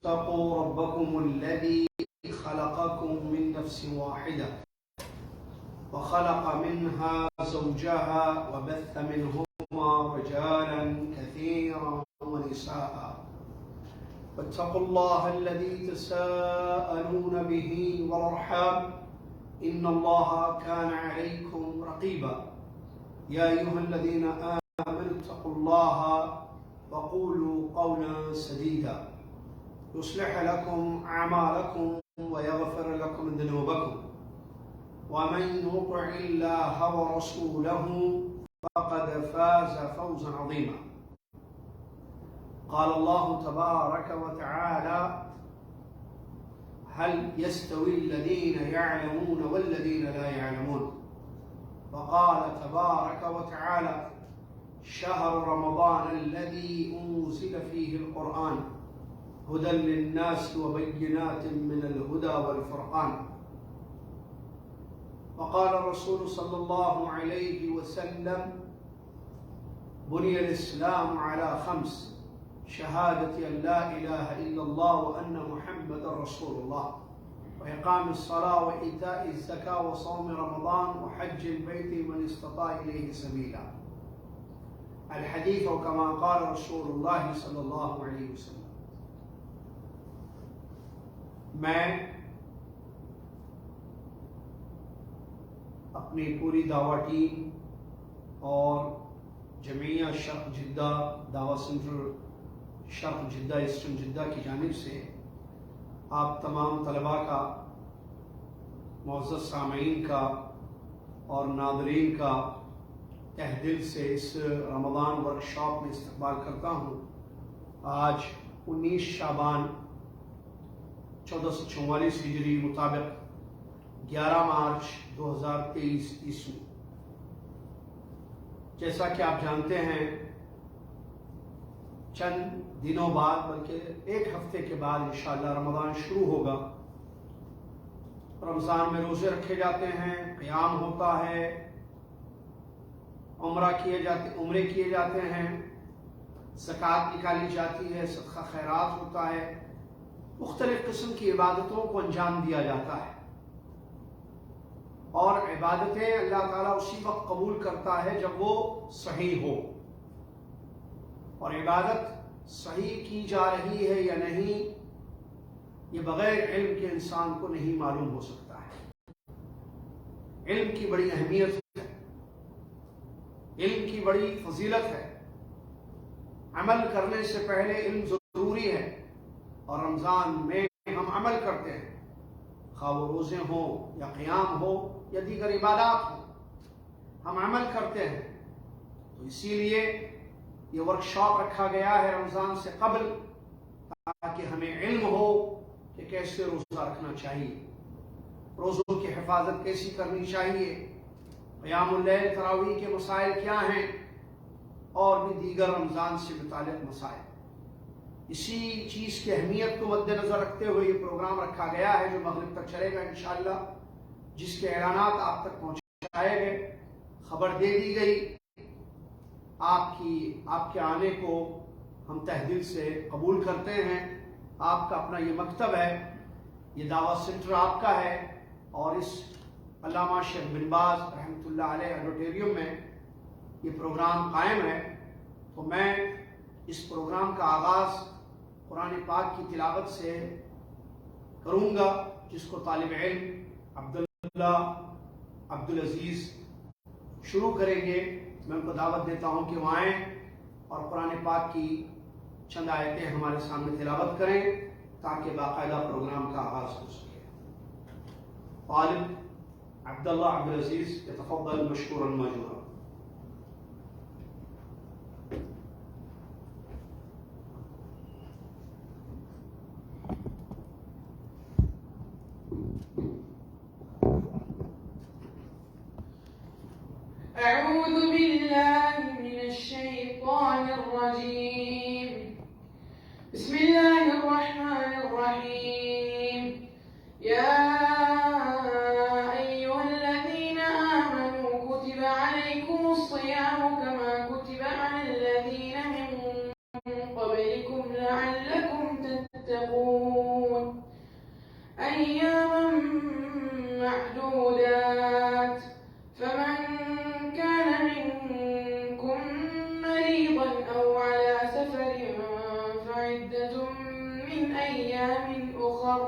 اتقوا ربكم الذي خلقكم من نفس واحدة وخلق منها زوجها وبث منهما رجالا كثيرا ونساء واتقوا الله الذي تساءلون به والأرحام إن الله كان عليكم رقيبا يا أيها الذين آمنوا اتقوا الله وقولوا قولا سديدا يصلح لكم أعمالكم ويغفر لكم ذنوبكم ومن يطع الله ورسوله فقد فاز فوزا عظيما. قال الله تبارك وتعالى هل يستوي الذين يعلمون والذين لا يعلمون. وقال تبارك وتعالى شهر رمضان الذي أنزل فيه القرآن هدى للناس وبينات من الهدى والفرقان. وقال الرسول صلى الله عليه وسلم بني الإسلام على 5 شهادة أن لا إله إلا الله وأن محمد رسول الله وإقام الصلاة وإيتاء الزكاة وصوم رمضان وحج البيت من استطاع إليه سبيلا. الحديث كما قال رسول الله صلی اللہ علیہ وسلم. میں اپنی پوری دعویٰ ٹیم اور جمعیہ شرق جدہ دعویٰ سنٹر شرق جدہ ایسٹرن جدہ کی جانب سے آپ تمام طلباء کا، معزز سامعین کا اور ناظرین کا تہ دل سے اس رمضان ورکشاپ میں استقبال کرتا ہوں. آج 19 شعبان 1444 ہجری مطابق 11 مارچ 2023 عیسوی. جیسا کہ آپ جانتے ہیں چند دنوں بعد بلکہ 1 ہفتے کے بعد انشاءاللہ رمضان شروع ہوگا. رمضان میں روزے رکھے جاتے ہیں، قیام ہوتا ہے، عمرے کیے جاتے ہیں، زکوٰۃ نکالی جاتی ہے، صدقہ خیرات ہوتا ہے، مختلف قسم کی عبادتوں کو انجام دیا جاتا ہے. اور عبادتیں اللہ تعالیٰ اسی وقت قبول کرتا ہے جب وہ صحیح ہو. اور عبادت صحیح کی جا رہی ہے یا نہیں یہ بغیر علم کے انسان کو نہیں معلوم ہو سکتا ہے. علم کی بڑی اہمیت ہے، علم کی بڑی فضیلت ہے. عمل کرنے سے پہلے علم ضروری ہے، اور رمضان میں ہم عمل کرتے ہیں، خواہ وہ روزے ہوں یا قیام ہو یا دیگر عبادات ہوں، ہم عمل کرتے ہیں. تو اسی لیے یہ ورکشاپ رکھا گیا ہے رمضان سے قبل، تاکہ ہمیں علم ہو کہ کیسے روزہ رکھنا چاہیے، روزوں کی حفاظت کیسی کرنی چاہیے، قیام اللیل تراویح کے مسائل کیا ہیں، اور بھی دیگر رمضان سے متعلق مسائل. اسی چیز کی اہمیت کو مد نظر رکھتے ہوئے یہ پروگرام رکھا گیا ہے جو مغرب تک چلے گا انشاءاللہ، جس کے اعلانات آپ تک پہنچائے گئے، خبر دے دی گئی. آپ کے آنے کو ہم تہ دل سے قبول کرتے ہیں. آپ کا اپنا یہ مکتب ہے، یہ دعویٰ سنٹر آپ کا ہے، اور اس علامہ شیخ بن باز رحمۃ اللہ علیہ آڈیٹوریم میں یہ پروگرام قائم ہے. تو میں اس پروگرام کا آغاز قرآن پاک کی تلاوت سے کروں گا، جس کو طالب علم عبدالعزیز شروع کریں گے. میں ان کو دعوت دیتا ہوں کہ وہ آئیں اور قرآن پاک کی چند آیتیں ہمارے سامنے تلاوت کریں تاکہ باقاعدہ پروگرام کا آغاز ہو سکے. طالب عبداللہ عبدالعزیز یتفضل مشکورا ماجورا. أعوذ بالله من الشيطان الرجيم. بسم الله الرحمن الرحيم. يا أيها الذين آمنوا كتب عليكم أياما معدودات فمن كان منكم مريضا أو على سفر فعدة من أيام أخر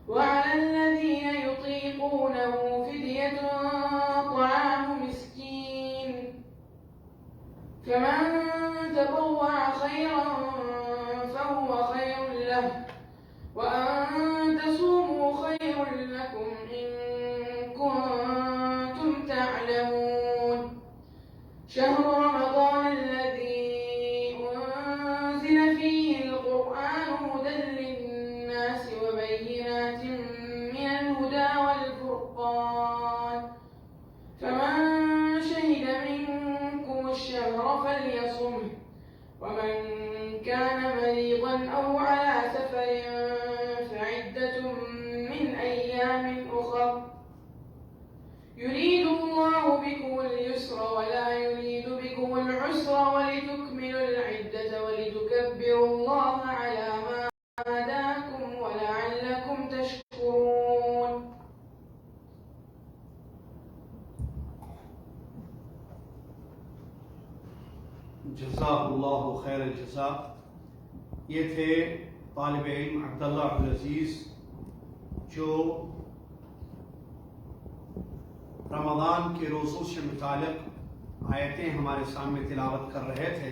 وعلى الذين يطيقونه فدية طعام مسكين فمن تطوع خيرا فهو خير له وأن تصوموا خير لكم إن كنتم تعلمون شهر رمضان الذي أنزل فيه القرآن هدى للناس وبينات من الهدى والفرقان فمن شهد منكم الشهر فليصمه ومن كان مريضا أو على سفر فعدة من أيام أخر يريد الله بكم اليسر ولا يريد بكم العسر ولتكملوا العدة ولتكبروا الله على ما هداكم ولعلكم تشكرون جزاک اللہ خیر الجزا. یہ تھے طالب علم عبداللہ عبدالعزیز جو رمضان کے روزوں سے متعلق آیتیں ہمارے سامنے تلاوت کر رہے تھے،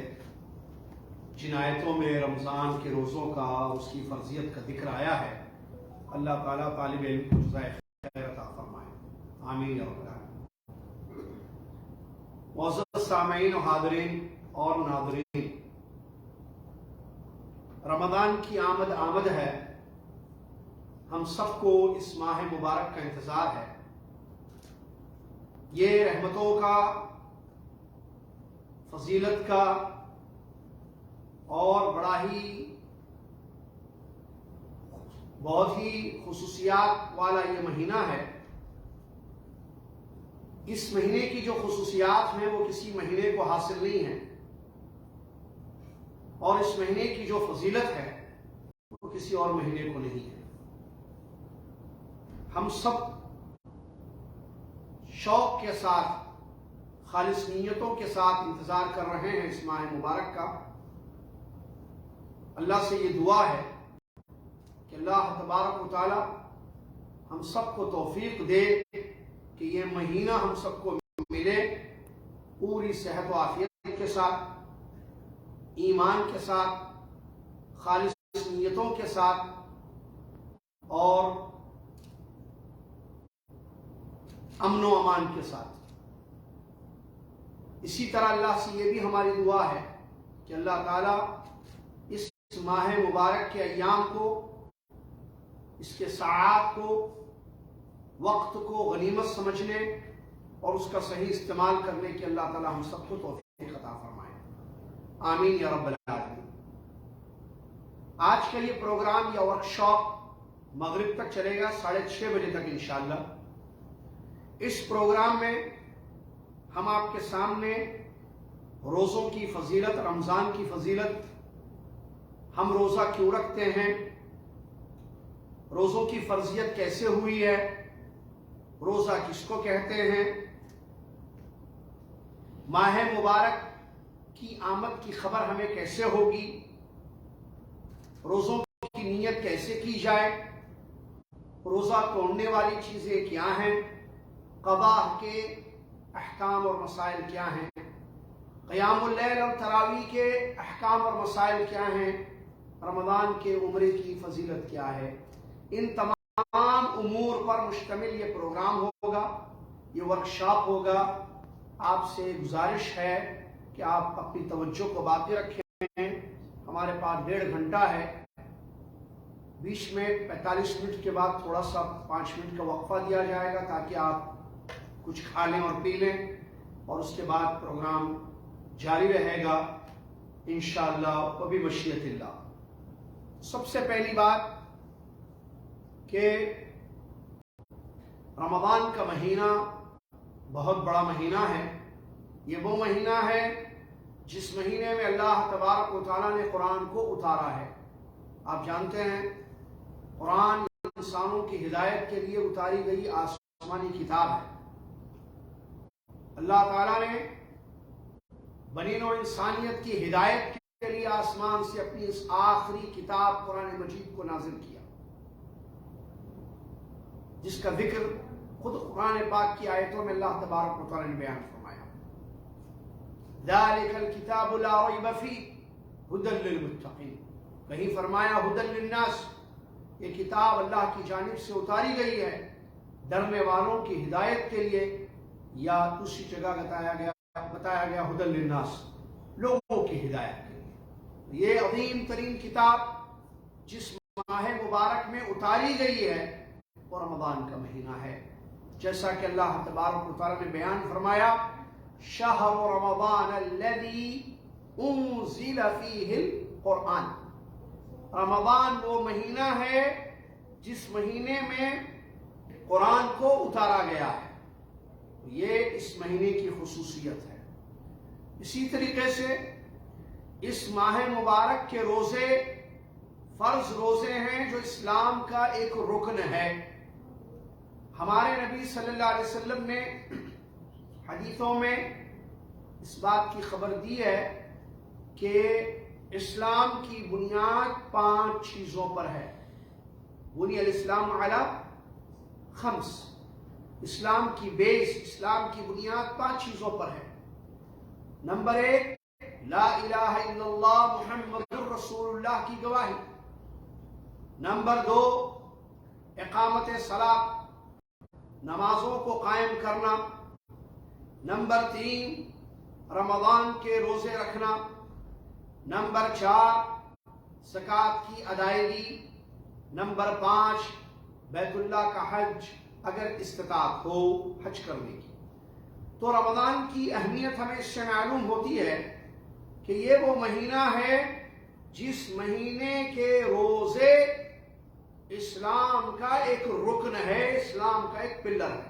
جن آیتوں میں رمضان کے روزوں کا اس کی فرضیت کا ذکر آیا ہے. اللہ تعالیٰ طالب علم کو جزائے خیر عطا فرمائے، آمین یا رب العالمین. معزز سامعین و حاضرین اور ناظرین، رمضان کی آمد ہے. ہم سب کو اس ماہ مبارک کا انتظار ہے. یہ رحمتوں کا، فضیلت کا اور بہت ہی خصوصیات والا یہ مہینہ ہے. اس مہینے کی جو خصوصیات ہیں وہ کسی مہینے کو حاصل نہیں ہیں، اور اس مہینے کی جو فضیلت ہے وہ کسی اور مہینے کو نہیں ہے. ہم سب شوق کے ساتھ، خالص نیتوں کے ساتھ انتظار کر رہے ہیں اس ماہ مبارک کا. اللہ سے یہ دعا ہے کہ اللہ تبارک و تعالی ہم سب کو توفیق دے کہ یہ مہینہ ہم سب کو ملے پوری صحت و عافیت کے ساتھ، ایمان کے ساتھ، خالص نیتوں کے ساتھ اور امن و امان کے ساتھ. اسی طرح اللہ سے یہ بھی ہماری دعا ہے کہ اللہ تعالیٰ اس ماہ مبارک کے ایام کو، اس کے ساعات کو، وقت کو غنیمت سمجھنے اور اس کا صحیح استعمال کرنے کی اللہ تعالیٰ ہم سب کو توفیق عطا فرمائے، آمین یا رب العالمین. آج کا یہ پروگرام یا ورکشاپ مغرب تک چلے گا، 6:30 بجے تک انشاءاللہ. اس پروگرام میں ہم آپ کے سامنے روزوں کی فضیلت، رمضان کی فضیلت، ہم روزہ کیوں رکھتے ہیں، روزوں کی فرضیت کیسے ہوئی ہے، روزہ کس کو کہتے ہیں، ماہ مبارک کی آمد کی خبر ہمیں کیسے ہوگی، روزوں کی نیت کیسے کی جائے، روزہ توڑنے والی چیزیں کیا ہیں، قضاء کے احکام اور مسائل کیا ہیں، قیام اللیل اور تراویح کے احکام اور مسائل کیا ہیں، رمضان کے عمرے کی فضیلت کیا ہے. ان تمام امور پر مشتمل یہ پروگرام ہوگا، یہ ورکشاپ ہوگا. آپ سے گزارش ہے کہ آپ اپنی توجہ کو باقی رکھیں. ہمارے پاس 1.5 گھنٹہ ہے، بیچ میں 45 منٹ کے بعد تھوڑا سا 5 منٹ کا وقفہ دیا جائے گا تاکہ آپ کچھ کھا لیں اور پی لیں، اور اس کے بعد پروگرام جاری رہے گا انشاءاللہ و بمشیت اللہ. سب سے پہلی بات کہ رمضان کا مہینہ بہت بڑا مہینہ ہے. یہ وہ مہینہ ہے جس مہینے میں اللہ تبارک و تعالیٰ نے قرآن کو اتارا ہے. آپ جانتے ہیں قرآن انسانوں کی ہدایت کے لیے اتاری گئی آسمانی کتاب ہے۔ اللہ تعالیٰ نے بنی نوع انسانیت کی ہدایت کے لیے آسمان سے اپنی اس آخری کتاب قرآن مجید کو نازل کیا، جس کا ذکر خود قرآن پاک کی آیتوں میں اللہ تبارک و تعالیٰ نے بیان فرمایا۔ ذَلِكَ الْكِتَابُ لَا رَيْبَ فِيهِ هُدًى لِّلْمُتَّقِينَ، کہیں فرمایا هُدًى لِّلنَّاسِ، یہ کتاب اللہ کی جانب سے اتاری گئی ہے ڈرنے والوں کی ہدایت کے لیے، یا دوسری جگہ بتایا گیا هُدًى لِّلنَّاسِ، لوگوں کی ہدایت کے لیے۔ یہ عظیم ترین کتاب جس ماہ مبارک میں اتاری گئی ہے وہ رمضان کا مہینہ ہے، جیسا کہ اللہ تبارک و تعالیٰ نے بیان فرمایا، شہر رمضان الذی انزل فیہ القرآن، رمضان وہ مہینہ ہے جس مہینے میں قرآن کو اتارا گیا ہے، یہ اس مہینے کی خصوصیت ہے۔ اسی طریقے سے اس ماہ مبارک کے روزے فرض روزے ہیں جو اسلام کا ایک رکن ہے۔ ہمارے نبی صلی اللہ علیہ وسلم نے حدیثوں میں اس بات کی خبر دی ہے کہ اسلام کی بنیاد 5 چیزوں پر ہے۔ بنی الاسلام علی 5، اسلام کی بیس، اسلام کی بنیاد 5 چیزوں پر ہے۔ نمبر 1، لا الہ الا اللہ محمد رسول اللہ کی گواہی۔ نمبر 2، اقامت صلاۃ، نمازوں کو قائم کرنا۔ نمبر 3، رمضان کے روزے رکھنا۔ نمبر 4، زکوٰۃ کی ادائیگی۔ نمبر 5، بیت اللہ کا حج اگر استطاعت ہو حج کرنے کی۔ تو رمضان کی اہمیت ہمیں اس سے معلوم ہوتی ہے کہ یہ وہ مہینہ ہے جس مہینے کے روزے اسلام کا ایک رکن ہے، اسلام کا ایک پلر ہے۔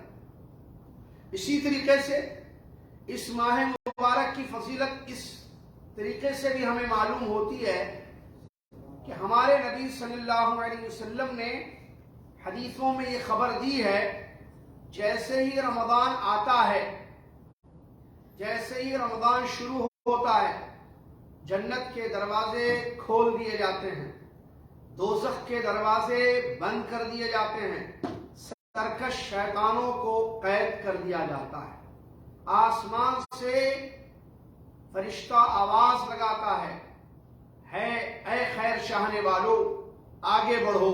اسی طریقے سے اس ماہ مبارک کی فضیلت اس طریقے سے بھی ہمیں معلوم ہوتی ہے کہ ہمارے نبی صلی اللہ علیہ وسلم نے حدیثوں میں یہ خبر دی ہے، جیسے ہی رمضان آتا ہے، جیسے ہی رمضان شروع ہوتا ہے، جنت کے دروازے کھول دیے جاتے ہیں، دوزخ کے دروازے بند کر دیے جاتے ہیں، سرکش شیطانوں کو قید کر دیا جاتا ہے، آسمان سے فرشتہ آواز لگاتا ہے اے خیر چاہنے والو آگے بڑھو،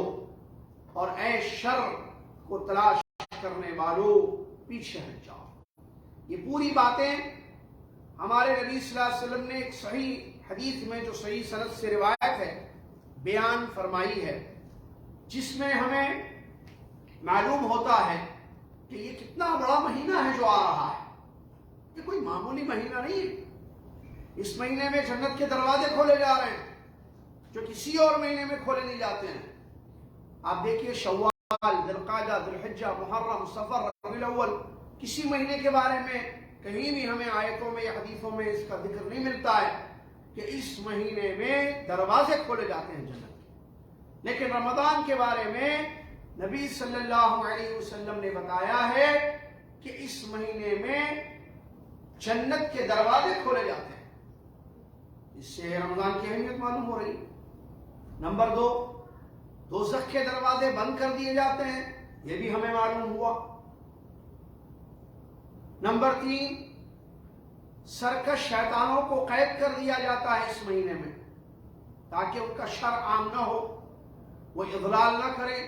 اور اے شر کو تلاش کرنے والو پیچھے ہٹ جاؤ۔ یہ پوری باتیں ہمارے نبی صلی اللہ علیہ وسلم نے ایک صحیح حدیث میں جو صحیح سند سے روایت ہے بیان فرمائی ہے، جس میں ہمیں معلوم ہوتا ہے کہ یہ کتنا بڑا مہینہ ہے جو آ رہا ہے۔ یہ کوئی معمولی مہینہ نہیں ہے۔ اس مہینے میں جنت کے دروازے کھولے جا رہے ہیں جو کسی اور مہینے میں کھولے نہیں جاتے ہیں۔ آپ دیکھیے شوال، ذوالقعدہ، ذوالحجہ، محرم، صفر، ربیع الاول، کسی مہینے کے بارے میں کہیں بھی ہمیں آیتوں میں یا حدیثوں میں اس کا ذکر نہیں ملتا ہے کہ اس مہینے میں دروازے کھولے جاتے ہیں جنت کے۔ لیکن رمضان کے بارے میں نبی صلی اللہ علیہ وسلم نے بتایا ہے کہ اس مہینے میں جنت کے دروازے کھولے جاتے ہیں۔ اس سے رمضان کی اہمیت معلوم ہو رہی۔ نمبر 2، دوزخ کے دروازے بند کر دیے جاتے ہیں، یہ بھی ہمیں معلوم ہوا۔ نمبر 3، سرکش شیطانوں کو قید کر دیا جاتا ہے اس مہینے میں تاکہ ان کا شر عام نہ ہو، وہ اضلال نہ کریں،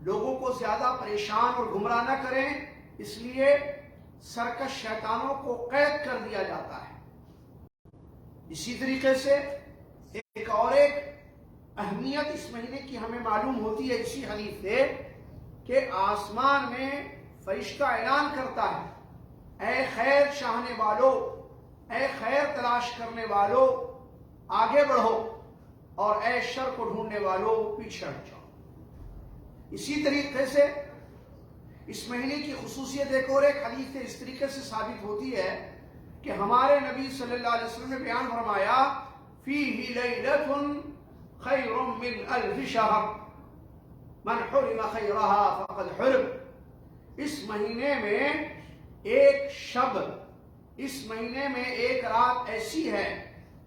لوگوں کو زیادہ پریشان اور گمراہ نہ کریں، اس لیے سرکش شیطانوں کو قید کر دیا جاتا ہے۔ اسی طریقے سے ایک اہمیت اس مہینے کی ہمیں معلوم ہوتی ہے اسی حدیث سے کہ آسمان میں فرشتہ اعلان کرتا ہے، اے خیر چاہنے والو، اے خیر تلاش کرنے والو آگے بڑھو، اور اے شر کو ڈھونڈنے والو پیچھے ہٹ جاؤ۔ اسی طریقے سے اس مہینے کی خصوصیت ایک حدیث سے اس طریقے سے ثابت ہوتی ہے کہ ہمارے نبی صلی اللہ علیہ وسلم نے بیان فرمایا، فیہ لیلۃ خیر من الف شہر، من حرم خیرها فقد حرم. اس مہینے میں ایک شب، اس مہینے میں ایک رات ایسی ہے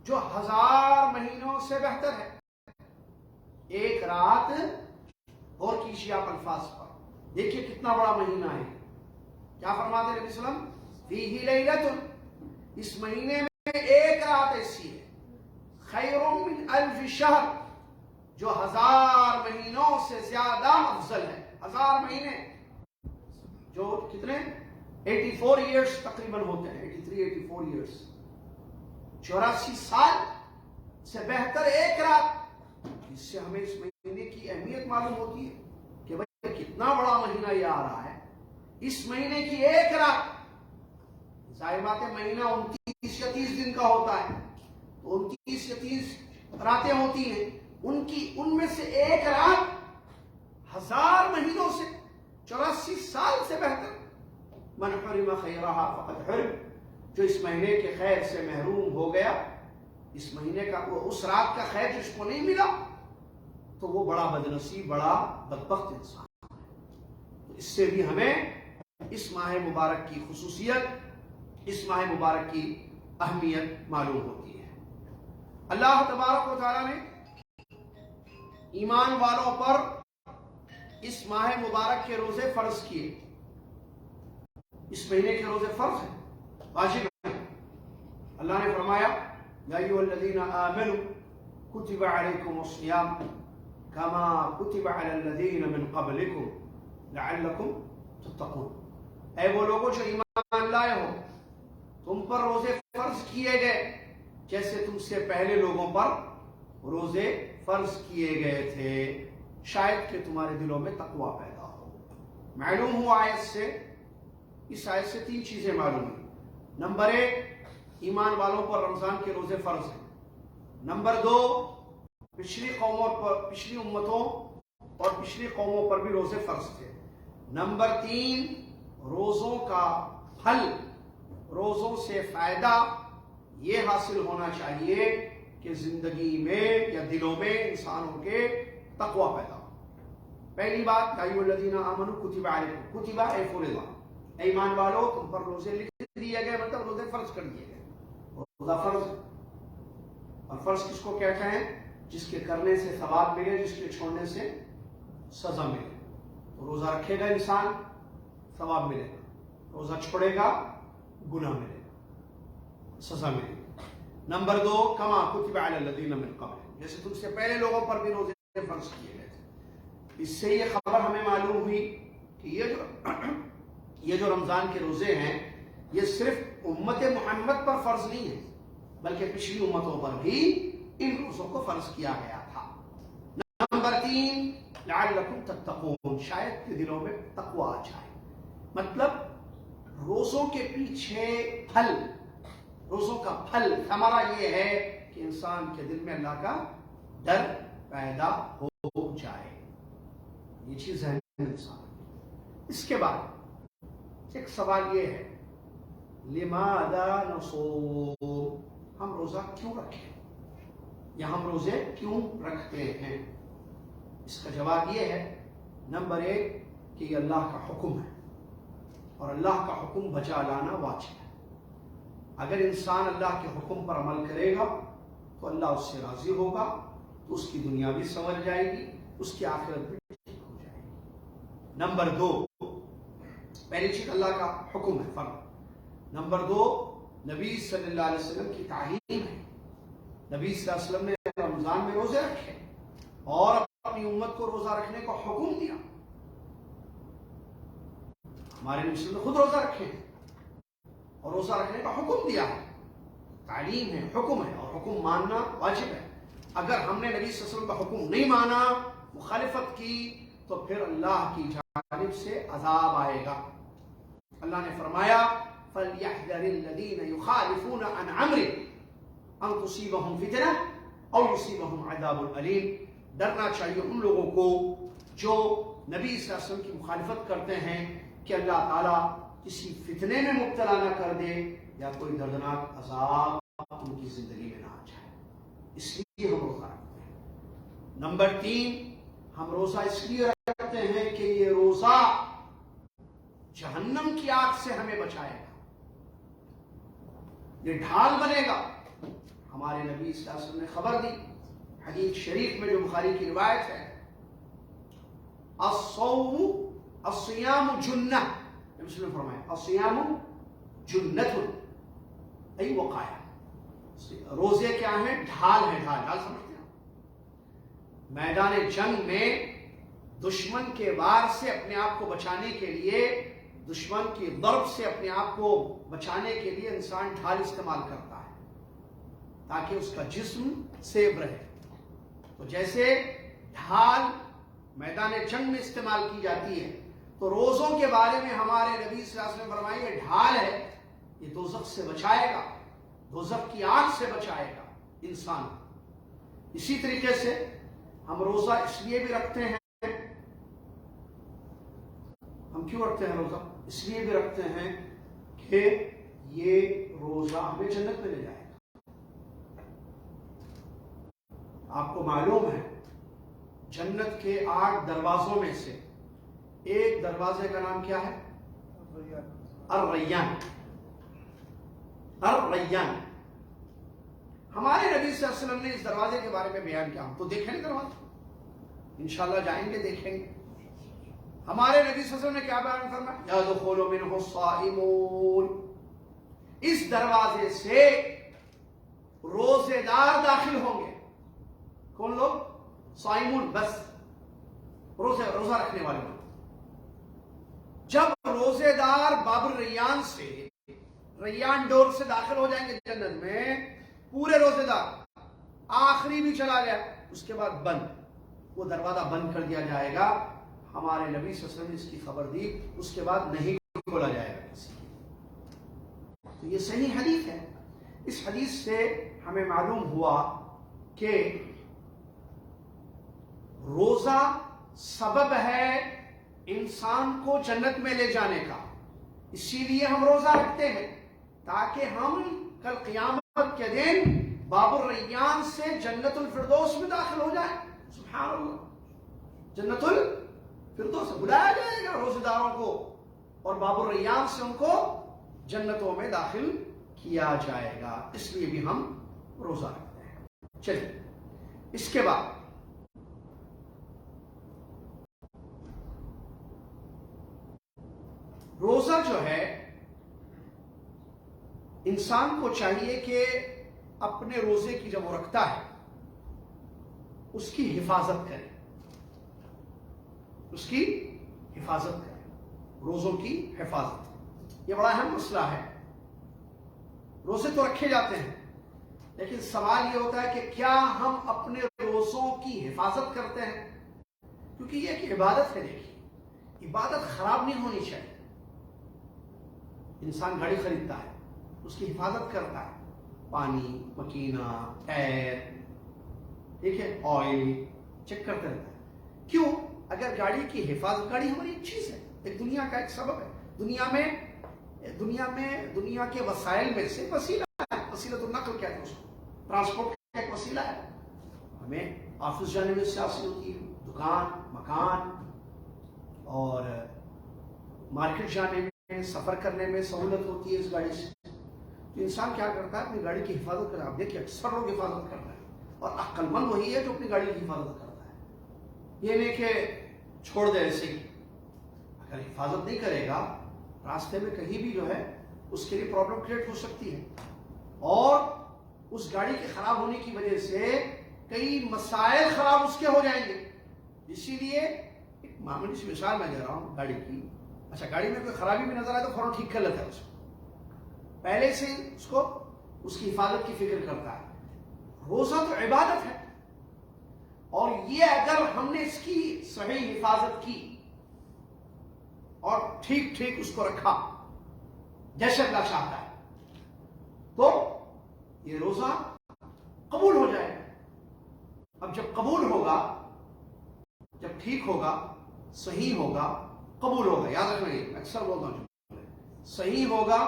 جو 1000 مہینوں سے بہتر ہے. ایک رات اور کیجیے آپ الفاظ پر، دیکھیے کتنا بڑا مہینہ ہے. کیا فرماتے ہیں نبی صلی اللہ علیہ وسلم؟ فیہ لیلۃ، اس مہینے میں ایک رات ایسی ہے، خیر من 1000 شہر، جو 1000 مہینوں سے زیادہ افضل ہے. 1000 مہینے جو کتنے 84 ایئرس تقریباً ہوتے ہیں، 84 ایئرس، 84 سال سے بہتر ایک رات. اس سے ہمیں اس مہینے کی اہمیت معلوم ہوتی ہے کہ بھائی کتنا بڑا مہینہ یہ آ رہا ہے. اس مہینے کی ایک رات، ظاہر بات ہے مہینہ 29 یا 30 دن کا ہوتا ہے، تو 29 یا 30 راتیں ہوتی ہیں، ان میں سے ایک رات 1000 مہینوں سے 84 سال سے بہتر. من حرم خیرها فقد حرم، جو اس مہینے کے خیر سے محروم ہو گیا، اس مہینے کا اس رات کا خیر جس کو نہیں ملا، تو وہ بڑا بدنصیب، بڑا بدبخت انسان ہے. تو اس سے بھی ہمیں اس ماہ مبارک کی خصوصیت، اس ماہ مبارک کی اہمیت معلوم ہوتی ہے. اللہ تبارک و تعالیٰ نے ایمان والوں پر اس ماہ مبارک کے روزے فرض کیے. اس مہینے کے روزے فرض ہیں، واجب ہیں. اللہ نے فرمایا یا ایھا الذین آمنوا کتب علیکم الصیام کما کتب علی الذین من قبلکم لعلکم تتقون. اے وہ لوگوں جو ایمان لائے ہو، تم پر روزے فرض کیے گئے جیسے تم سے پہلے لوگوں پر روزے فرض کیے گئے تھے، شاید کہ تمہارے دلوں میں تقوی پیدا ہو. معلوم ہوا آیت سے، اس آیت سے 3 چیزیں معلوم ہیں. نمبر 1، ایمان والوں پر رمضان کے روزے فرض ہیں. نمبر 2، پچھلی امتوں اور پچھلی قوموں پر بھی روزے فرض تھے. نمبر 3، روزوں کا پھل، روزوں سے فائدہ یہ حاصل ہونا چاہیے کہ زندگی میں یا دلوں میں انسانوں کے تقوی پیدا ہو. پہلی بات، یا ایھا الذین آمنوا کتب علیکم، کتب اے فرض، اے ایمان والو تم پر روزے لکھ دیے گئے، مطلب روزے فرض کر دیے گئے. روزہ فرض، اور فرض کس کو کہتے ہیں؟ جس کے کرنے سے ثواب ملے، جس کے چھوڑنے سے سزا ملے. تو روزہ رکھے گا انسان، ثواب ملے گا. روزہ چھوڑے گا، گناہ ملے گا، سزا ملے گا. نمبر 2، کما کتب علی الذین من قبل، جیسے تم سے پہلے لوگوں پر بھی روزے فرض کیے گئے تھے. اس سے یہ خبر ہمیں معلوم ہوئی کہ یہ جو رمضان کے روزے ہیں، یہ صرف امت محمد پر فرض نہیں ہے، بلکہ پچھلی امتوں پر بھی ان روزوں کو فرض کیا گیا تھا. نمبر 3، لعلکم تتقون، شاید کہ دلوں میں تقوی آ جائے. مطلب روزوں کے پیچھے پھل، روزوں کا پھل، ثمرہ یہ ہے کہ انسان کے دل میں اللہ کا ڈر پیدا ہو جائے. یہ چیز ہے انسان. اس کے بعد ایک سوال یہ ہے، لماذا نصوم، ہم روزہ کیوں رکھیں یا ہم روزے کیوں رکھتے ہیں؟ اس کا جواب یہ ہے، نمبر 1 کہ یہ اللہ کا حکم ہے، اور اللہ کا حکم بجا لانا واجب ہے. اگر انسان اللہ کے حکم پر عمل کرے گا تو اللہ اس سے راضی ہوگا، تو اس کی دنیا بھی سنور جائے گی، اس کی آخرت بھی ٹھیک ہو جائے گی. نمبر 2، پہلی چیز اللہ کا حکم ہے، فرض. نمبر 2، نبی صلی اللہ علیہ وسلم کی تعلیم ہے. نبی صلی اللہ علیہ وسلم نے رمضان میں روزے رکھے اور اپنی امت کو روزہ رکھنے کا حکم دیا. ہمارے نبی صلی اللہ علیہ وسلم نے خود روزہ رکھے ہیں اور روزہ رکھنے کا حکم دیا ہے. تعلیم ہے، حکم ہے، اور حکم ماننا واجب ہے. اگر ہم نے نبی صلی اللہ علیہ وسلم کا حکم نہیں مانا، مخالفت کی، تو پھر اللہ کی جانب سے عذاب آئے گا. اللہ نے فرمایا فَلْيَحْذَرِ الَّذِينَ يُخَالِفُونَ عَنْ أَمْرِهِ أَن تُصِيبَهُمْ فِتْنَةٌ أَوْ يُصِيبَهُمْ عَذَابٌ أَلِيمٌ. ڈرنا چاہیے ان لوگوں کو جو نبی صلی اللہ علیہ وسلم کی مخالفت کرتے ہیں کہ اللہ تعالیٰ کسی فتنے میں مبتلا نہ کر دے یا کوئی دردناک عذاب ان کی زندگی میں نہ آ جائے. اس لیے ہم روزہ رکھتے ہیں. نمبر 3، ہم روزہ اس لیے رکھتے ہیں کہ یہ روزہ جہنم کی آگ سے ہمیں بچائے گا، یہ ڈھال بنے گا۔ ہمارے نبی صلی اللہ علیہ وسلم نے خبر دی حدیث شریف میں جو بخاری کی روایت ہے، الصیام جنہ، مسلم فرمائے الصیام جنۃ ای وقایہ، روزے کیا ہیں؟ ڈھال ہے، ڈھال سمجھتے ہیں؟ میدان جنگ میں دشمن کے وار سے اپنے آپ کو بچانے کے لیے، دشمن کی ضرب سے اپنے آپ کو بچانے کے لیے انسان ڈھال استعمال کرتا ہے تاکہ اس کا جسم سیف رہے۔ تو جیسے ڈھال میدان جنگ میں استعمال کی جاتی ہے، تو روزوں کے بارے میں ہمارے نبی صلی اللہ علیہ وسلم فرمائے یہ ڈھال ہے، یہ دوزخ سے بچائے گا، دوزخ کی آگ سے بچائے گا انسان۔ اسی طریقے سے ہم روزہ اس لیے بھی رکھتے ہیں، ہم کیوں رکھتے ہیں روزہ؟ اس لیے بھی رکھتے ہیں کہ یہ روزہ ہمیں جنت میں لے جائے گا۔ آپ کو معلوم ہے جنت کے 8 دروازوں میں سے ایک دروازے کا نام کیا ہے؟ الریان۔ الریان، ہمارے نبی صلی اللہ علیہ وسلم نے اس دروازے کے بارے میں بیان کیا، ہم تو دیکھیں گے دروازہ، انشاءاللہ جائیں گے دیکھیں گے۔ ہمارے نبی صلی اللہ علیہ وسلم نے کیا بیان فرمایا؟ یدخل منہ الصائمون، اس دروازے سے روزے دار داخل ہوں گے۔ کون لوگ؟ صائمون، بس روزہ رکھنے والے لوگ۔ جب روزے دار باب الریان سے، ریان ڈور سے داخل ہو جائیں گے جنت میں، پورے روزے دار، آخری بھی چلا گیا، اس کے بعد بند، وہ دروازہ بند کر دیا جائے گا۔ ہمارے نبی صلی اللہ علیہ وسلم نے اس کی خبر دی، اس کے بعد نہیں کھولا جائے گا کسی کو۔ تو یہ صحیح حدیث ہے۔ اس حدیث سے ہمیں معلوم ہوا کہ روزہ سبب ہے انسان کو جنت میں لے جانے کا، اسی لیے ہم روزہ رکھتے ہیں تاکہ ہم کل قیامت کے دن باب الریان سے جنت الفردوس میں داخل ہو جائیں۔ سبحان اللہ، جنت الفردوس بلایا جائے گا روزے داروں کو، اور باب الریان سے ان کو جنتوں میں داخل کیا جائے گا، اس لیے بھی ہم روزہ رکھتے ہیں۔ چلیے، اس کے بعد روزہ جو ہے، انسان کو چاہیے کہ اپنے روزے کی جب وہ رکھتا ہے اس کی حفاظت کرے، اس کی حفاظت کرے، روزوں کی حفاظت۔ یہ بڑا اہم مسئلہ ہے۔ روزے تو رکھے جاتے ہیں، لیکن سوال یہ ہوتا ہے کہ کیا ہم اپنے روزوں کی حفاظت کرتے ہیں؟ کیونکہ یہ ایک عبادت ہے۔ دیکھیے، عبادت خراب نہیں ہونی چاہیے۔ انسان گاڑی خریدتا ہے، اس کی حفاظت کرتا ہے، پانی، مکینہ، ایئر، ٹھیک ہے، آئل چیک کرتا رہتا ہے۔ کیوں؟ اگر گاڑی کی حفاظت، گاڑی ہماری ایک چیز ہے، ایک دنیا کا ایک سبب ہے، دنیا کے وسائل میں سے وسیلہ ہے، وسیلۃ النقل کہتے ہیں اس کو، ٹرانسپورٹ کا ایک وسیلہ ہے۔ ہمیں آفس جانے میں اس سے حاصل ہوتی ہے، دکان، مکان، اور مارکیٹ جانے میں، سفر کرنے میں سہولت ہوتی ہے اس گاڑی سے۔ تو انسان کیا کرتا ہے؟ اپنی گاڑی کی حفاظت کرتا ہے۔ آپ دیکھیے اکثر لوگ حفاظت کرتا ہے، اور عقل مند وہی ہے جو اپنی گاڑی کی حفاظت کرتا ہے۔ یہ نہیں کہ چھوڑ دے ایسے ہی، اگر حفاظت نہیں کرے گا راستے میں کہیں بھی جو ہے اس کے لیے پرابلم کریٹ ہو سکتی ہے، اور اس گاڑی کے خراب ہونے کی وجہ سے کئی مسائل خراب اس کے ہو جائیں گے۔ اسی لیے ایک معمولی سی مثال میں دے رہا ہوں گاڑی کی۔ اچھا، گاڑی میں کوئی خرابی بھی نظر آئے تو فوراً ٹھیک کر لیتا ہے، اس کو پہلے سے اس کی حفاظت کی فکر کرتا ہے۔ روزہ تو عبادت ہے، اور یہ اگر ہم نے اس کی صحیح حفاظت کی اور ٹھیک اس کو رکھا جیسے اللہ چاہتا ہے، تو یہ روزہ قبول ہو جائے گا۔ اب جب قبول ہوگا، جب ٹھیک ہوگا، صحیح ہوگا، قبول ہوگا، یاد رکھنا، یہ اکثر بولتا ہوں، صحیح ہوگا،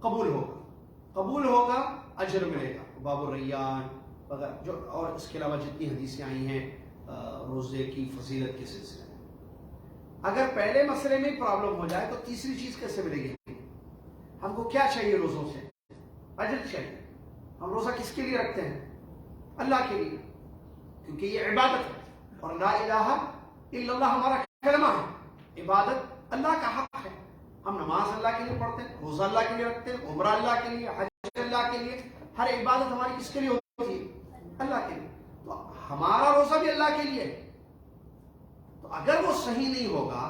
قبول ہوگا، اجر ملے گا، باب الریان وغیرہ جو، اور اس کے علاوہ جتنی حدیثیں آئی ہیں روزے کی فضیلت کے سلسلے میں. اگر پہلے مسئلے میں پرابلم ہو جائے تو تیسری چیز کیسے ملے گی؟ ہم کو کیا چاہیے روزوں سے؟ اجر چاہیے. ہم روزہ کس کے لیے رکھتے ہیں؟ اللہ کے لیے، کیونکہ یہ عبادت ہے. اور لا الہ الا اللہ ہمارا کلمہ ہے. عبادت اللہ کا حق ہے. ہم نماز اللہ کے لیے پڑھتے ہیں، روزہ اللہ کے لیے رکھتے ہیں، عمرہ اللہ کے لیے، حج اللہ کے لیے. ہر عبادت ہماری کس کے لیے ہوتی ہے؟ اللہ کے لیے. تو ہمارا روزہ بھی اللہ کے لیے ہے. تو اگر وہ صحیح نہیں ہوگا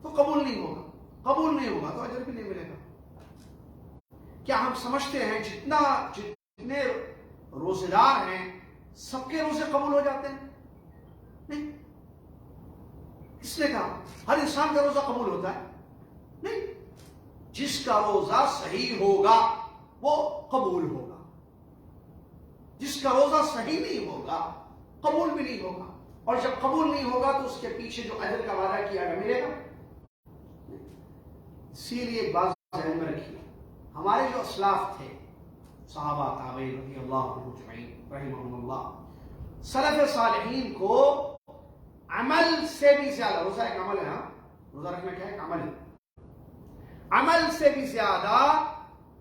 تو قبول نہیں ہوگا. قبول نہیں ہوگا تو اجر بھی نہیں ملے گا. کیا ہم سمجھتے ہیں جتنے روزے دار ہیں سب کے روزے قبول ہو جاتے ہیں؟ نہیں. کس نے کہا ہر انسان کا روزہ قبول ہوتا ہے؟ نہیں. جس کا روزہ صحیح ہوگا وہ قبول ہوگا. جس کا روزہ صحیح نہیں ہوگا قبول بھی نہیں ہوگا. اور جب قبول نہیں ہوگا تو اس کے پیچھے جو اجر کا وعدہ کیا گیا ملے گا. اسی لیے ایک بات ذہن میں رکھیے، ہمارے جو اسلاف تھے، صحابہ تابعین رضی اللہ عنہم اجمعین رحمہم اللہ، سلف صالحین کو عمل سے بھی زیادہ، روزہ ایک عمل ہے، ہاں روزہ رکھنا کیا ہے؟ ایک عمل ہے. عمل سے بھی زیادہ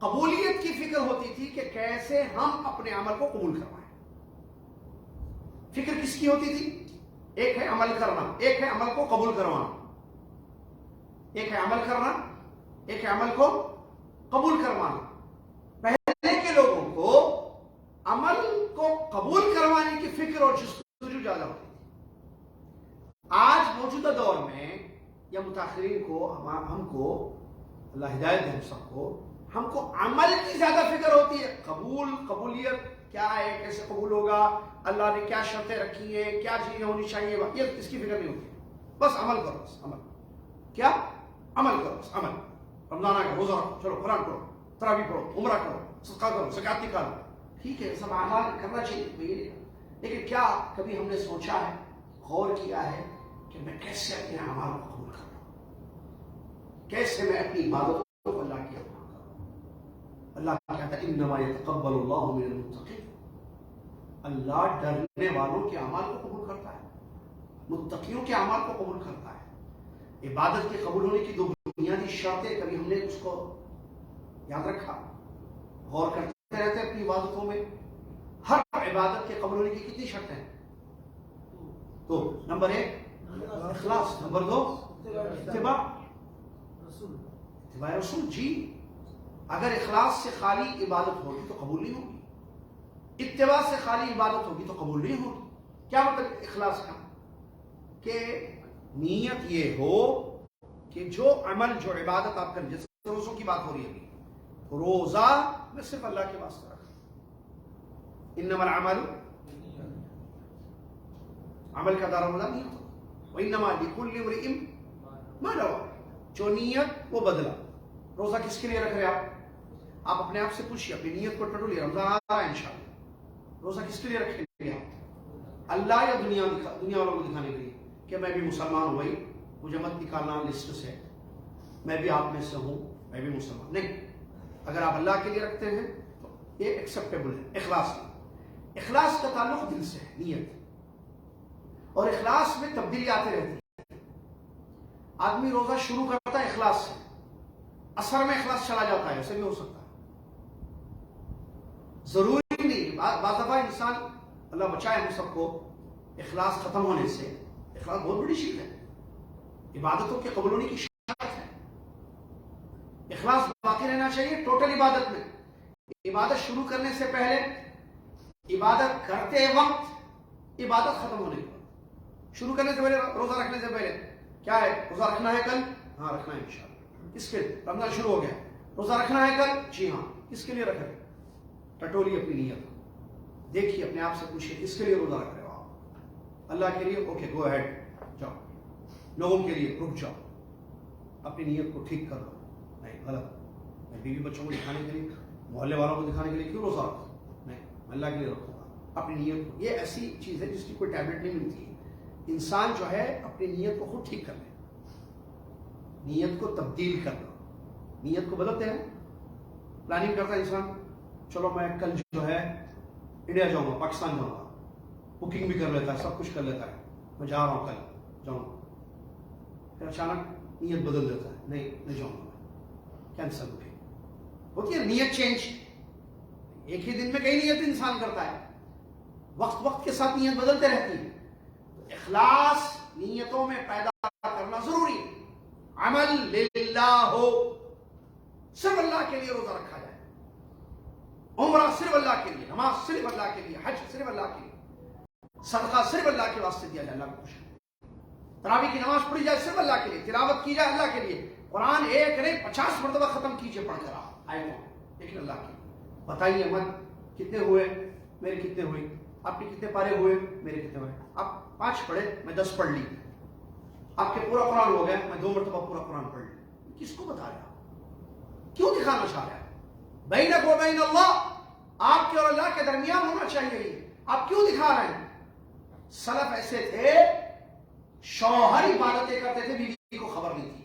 قبولیت کی فکر ہوتی تھی کہ کیسے ہم اپنے عمل کو قبول کروائیں. فکر کس کی ہوتی تھی؟ ایک ہے عمل کرنا، ایک ہے عمل کو قبول کروانا. ایک ہے عمل کرنا، ایک ہے عمل کو قبول کروانا. پہلے کے لوگوں کو عمل کو قبول کروانے کی فکر اور جستجو زیادہ ہوتی تھی. آج موجودہ دور میں یا متاخرین کو ہم کو اللہ ہدایت دے ہم سب کو، ہم کو عمل کی زیادہ فکر ہوتی ہے. قبولیت کیا ہے، کیسے قبول ہوگا، اللہ نے کیا شرطیں رکھی ہیں، کیا چیزیں ہونی چاہیے، یہ اس کی فکر نہیں ہوتی. بس عمل کرو، بس عمل. کیا؟ عمل کرو، بس عمل. رمضان آ گیا، روزہ رکھو، چلو قرآن پڑھو، تراویح پڑھو، عمرہ کرو، صدقہ کرو، زکات نکالو. ٹھیک ہے، سب اعمال کرنا چاہیے، لیکن کیا کبھی ہم نے سوچا ہے، غور کیا ہے کہ میں کیسے اپنے اعمال کو قبول کروں؟ کیسے میں اپنی عبادتوں کو اللہ کی اپنا کروں؟ اللہ کہتا ہے انما یتقبل اللہ من المتقین. اللہ ڈرنے والوں کے اعمال کو قبول کرتا ہے، متقیوں کے اعمال کو قبول کرتا ہے. عبادت کے قبول ہونے کی دو بنیادی شرطیں، کبھی ہم نے اس کو یاد رکھا؟ غور کرتے رہتے ہیں اپنی عبادتوں میں. ہر عبادت کے قبول ہونے کی کتنی شرطیں ہیں؟ تو نمبر 1 اخلاص، نمبر 2 اتباع رسول. جی اگر اخلاص سے خالی عبادت ہوگی تو قبول نہیں ہوگی. اتباع سے خالی عبادت ہوگی تو قبول نہیں ہوگی. کیا مطلب اخلاص کا؟ کہ نیت یہ ہو کہ جو عمل، جو عبادت آپ کریں، جیسے روزوں کی بات ہو رہی ہے، روزہ میں صرف اللہ کے واسطے رکھا. انما العمل، عمل کا دار و مدار نہیں ہوتا. وانما لکل امرئ ما نوى، جو نیت وہ بدلا. روزہ کس کے لیے رکھ رہے آپ اپنے آپ سے پوچھیے، اپنی نیت کو ٹٹولیے. رمضان آ رہا ہے انشاءاللہ، روزہ کس کے لیے رکھیں گے آپ؟ اللہ یا دنیا والوں کو دکھانے کے لیے کہ میں بھی مسلمان ہوں، بھائی مجھے مت نکالنا لسٹ سے، میں بھی آپ میں سے ہوں، میں بھی مسلمان. نہیں، اگر آپ اللہ کے لیے رکھتے ہیں تو یہ ایکسیپٹیبل ہے. اخلاص کا تعلق دل سے ہے، نیت. اور اخلاص میں تبدیلی آتے رہتی ہے. آدمی روزہ شروع کرتا ہے اخلاص سے، اثر میں اخلاص چلا جاتا ہے، ایسے بھی ہو سکتا ہے. ضروری نہیں. بعض دفعہ انسان، اللہ بچائے ہم سب کو اخلاص ختم ہونے سے. اخلاص بہت بڑی چیز ہے، عبادتوں کے قبول ہونے کی شرط ہے. اخلاص باقی رہنا چاہیے ٹوٹل عبادت میں. عبادت شروع کرنے سے پہلے، عبادت کرتے وقت، عبادت ختم ہونے کے بعد. شروع کرنے سے پہلے، روزہ رکھنے سے پہلے کیا ہے؟ روزہ رکھنا ہے کل؟ ہاں رکھنا ہے انشاءاللہ. کس کے؟ رمضان شروع ہو گیا، روزہ رکھنا ہے کل؟ جی ہاں. کس کے لیے رکھ رہے؟ ٹٹولی اپنی نیت. دیکھیے اپنے آپ سے پوچھیے کس کے لیے روزہ رکھ رہے ہو آپ؟ اللہ کے لیے؟ اوکے گو ہیڈ، جاؤ. لوگوں کے لیے؟ رک جاؤ، اپنی نیت کو ٹھیک کر لو. نہیں، غلط. میں بیوی بچوں کو دکھانے کے لیے، محلے والوں کو دکھانے کے لیے کیوں روزہ رکھوں؟ نہیں، میں اللہ کے لیے رکھوں گا. اپنی نیت کو، یہ ایسی چیز ہے جس کی کوئی ٹیبلٹ نہیں ملتی ہے. انسان جو ہے اپنی نیت کو خود ٹھیک کر لے، نیت کو تبدیل کر لو. نیت کو بدلتے ہیں. پلاننگ کرتا ہے انسان، چلو میں کل جو ہے انڈیا جاؤں گا، پاکستان جاؤں گا، بکنگ بھی کر لیتا ہے، سب کچھ کر لیتا ہے. میں جا رہا ہوں کل جاؤں گا، پھر اچانک نیت بدل دیتا ہے، نہیں جاؤں گا، کینسل ہو گئی. ہوتی ہے نیت چینج، ایک ہی دن میں کئی نیت انسان کرتا ہے، وقت کے ساتھ نیت بدلتے رہتی ہے. تو اخلاص نیتوں میں پیدا کرنا ضروری ہے. عمل للہ ہو، صرف اللہ کے لیے روزہ رکھا جائے، عمرہ صرف اللہ کے لیے، نماز صرف اللہ کے لیے، حج صرف اللہ کے لیے، صدقہ صرف اللہ کے واسطے دیا جائے، اللہ کو خوش. تراویح کی نماز پڑھی جائے صرف اللہ کے لیے، تلاوت کی جائے اللہ کے لیے، قرآن ایک نہیں 50 مرتبہ ختم کیجئے پڑھ کر لیکن اللہ کے لیے. بتائیے مت کتنے ہوئے، میرے کتنے ہوئے، آپ کے کتنے پارے ہوئے، میرے کتنے ہوئے. آپ 5 پڑھے، میں 10 پڑھ لی. آپ کے پورا قرآن ہو گیا، میں 2 مرتبہ پورا قرآن پڑھ لی. کس کو بتا رہا، کیوں دکھانا چاہ رہا ہے؟ بینک و بین اللہ، آپ کے اور اللہ کے درمیان ہونا چاہیے. آپ کیوں دکھا رہے ہیں؟ سلف ایسے تھے، شوہر عبادتیں کرتے تھے، بیوی کو خبر نہیں تھی.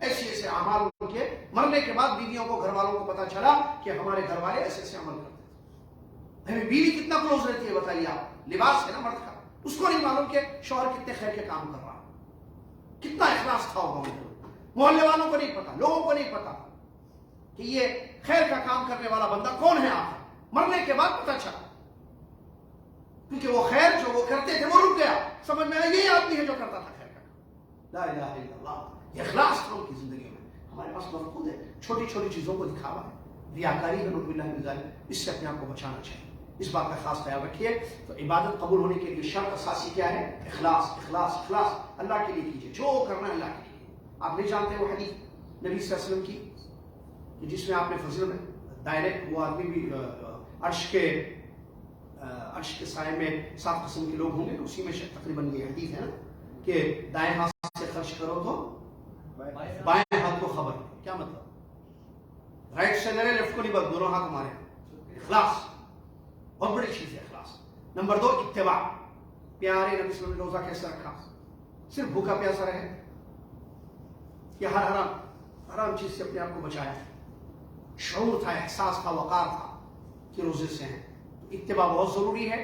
ایسے اعمال ان کے مرنے کے بعد بیویوں کو، گھر والوں کو پتا چلا کہ ہمارے گھر والے ایسے عمل کرتے تھے. بیوی کتنا کلوز رہتی ہے بتائیے آپ، لباس ہے نا مرد کا، اس کو نہیں معلوم کہ شوہر کتنے خیر کے کام کر رہا ہے، کتنا اخلاص تھا ہوگا. محلے والوں کو نہیں پتا، لوگوں کو نہیں پتا کہ یہ خیر کا کام کرنے والا بندہ کون ہے. آپ مرنے کے بعد پتا چلا، کیونکہ وہ خیر جو وہ کرتے تھے وہ رک گیا، سمجھ میں آیا یہی آدمی ہے جو کرتا تھا خیر کا کام. لا الہ الا اللہ، یہ اخلاص تھا ان کی زندگی میں. ہمارے پاس مفقود ہے، چھوٹی چھوٹی چیزوں کو دکھاوا ہے، ریاکاری ہے، نعوذ باللہ من ذلک. اس سے اپنے آپ کو بچانا چاہیے، اس بات کا خاص خیال رکھیے. تو عبادت قبول ہونے کے لیے شرط اساسی کیا ہے؟ اخلاص. اخلاص اخلاص اللہ کے لیے کیجیے، جو کرنا ہے اللہ کے لیے. آپ نہیں جانتے وہ حدیث نبی صلی اللہ علیہ وسلم کی کہ جس میں آپ نے فضل میں ڈائریکٹ وہ آدمی بھی عرش کے سائے میں 7 قسم کے لوگ ہوں گے، اسی میں تقریباً یہ حدیث ہے نا کہ دائیں ہاتھ سے خرچ کرو تو بائیں ہاتھ کو خبر. کیا مطلب؟ رائٹ سے لڑے، لیفٹ کو نہیں، بس دونوں ہاتھ مارے. اخلاص بہت بڑی چیز ہے اخلاص. نمبر 2 اتباع. پیارے نبی صلی اللہ علیہ وسلم نے روزہ کیسے رکھا؟ صرف بھوکا پیاسا رہے یا ہر حرام چیز سے اپنے آپ کو بچایا؟ شعور تھا، احساس تھا، وقار تھا کہ روزے سے ہیں. اتباع بہت ضروری ہے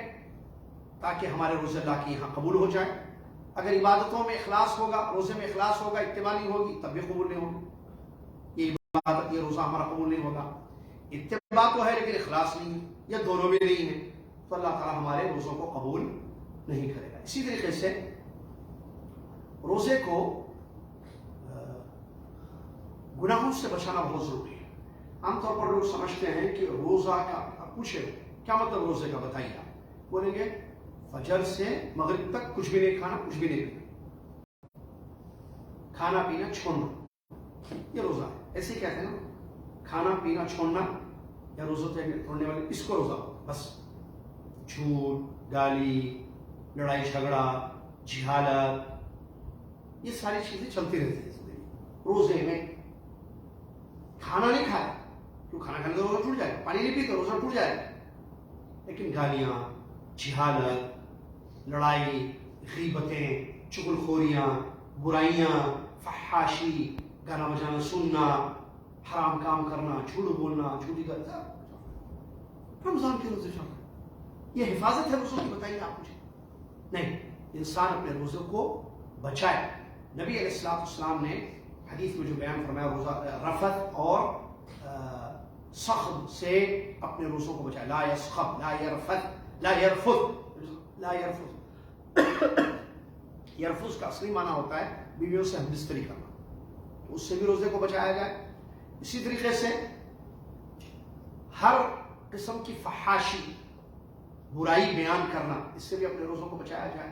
تاکہ ہمارے روزے اللہ کے یہاں قبول ہو جائے. اگر عبادتوں میں اخلاص ہوگا، روزے میں اخلاص ہوگا، اتباع نہیں ہوگی، تب بھی قبول نہیں ہوگی. یہ عبادت، یہ روزہ ہمارا قبول نہیں ہوگا. اتباع تو ہے لیکن اخلاص نہیں ہے، یا دونوں بھی نہیں ہے، تو اللہ تعالیٰ ہمارے روزوں کو قبول نہیں کرے گا. اسی طریقے سے روزے کو گناہوں سے بچانا بہت ضروری ہے. عام طور پر لوگ سمجھتے ہیں کہ روزہ کا، پوچھے کیا مطلب روزے کا، بتائیے. آپ بولیں گے فجر سے مغرب تک کچھ بھی نہیں کھانا، کچھ بھی نہیں پینا، کھانا پینا چھوڑنا، یہ روزہ ہے. ایسے کہتے ہیں نا، کھانا پینا چھوڑنا یا روزہ توڑنے والے، اس کو روزہ. بس جھوٹ، گالی، لڑائی جھگڑا، جہالت، یہ ساری چیزیں چلتی رہتی ہیں زندگی. روزے میں کھانا نہیں کھایا، کیوں؟ کھانا کھانے کا روزہ ٹوٹ جائے گا. پانی نہیں پیتے روزہ ٹوٹ جائے گا. لیکن گالیاں، جہالت، لڑائی، غیبتیں، چغل خوریاں، برائیاں، فحاشی، گانا بجانا سننا، حرام کام کرنا، جھوٹ بولنا، جھوٹی گانا، رمضان کے روزے چل رہے ہیں. یہ حفاظت ہے روزوں کی؟ بتائیے آپ مجھے. نہیں، انسان اپنے روزے کو بچائے. نبی علیہ السلام نے حدیث میں جو بیان فرمایا، روزہ رفث اور سخب سے اپنے روزوں کو بچائے. لا یسخب، لا یرفث، لا یرفث، لا یرفث. یرفث کا اصلی معنی ہوتا ہے بیویوں سے ہم بستری کرنا، تو اس سے بھی روزے کو بچایا جائے. اسی طریقے سے ہر قسم کی فحاشی، برائی بیان کرنا، اس سے بھی اپنے روزوں کو بچایا جائے.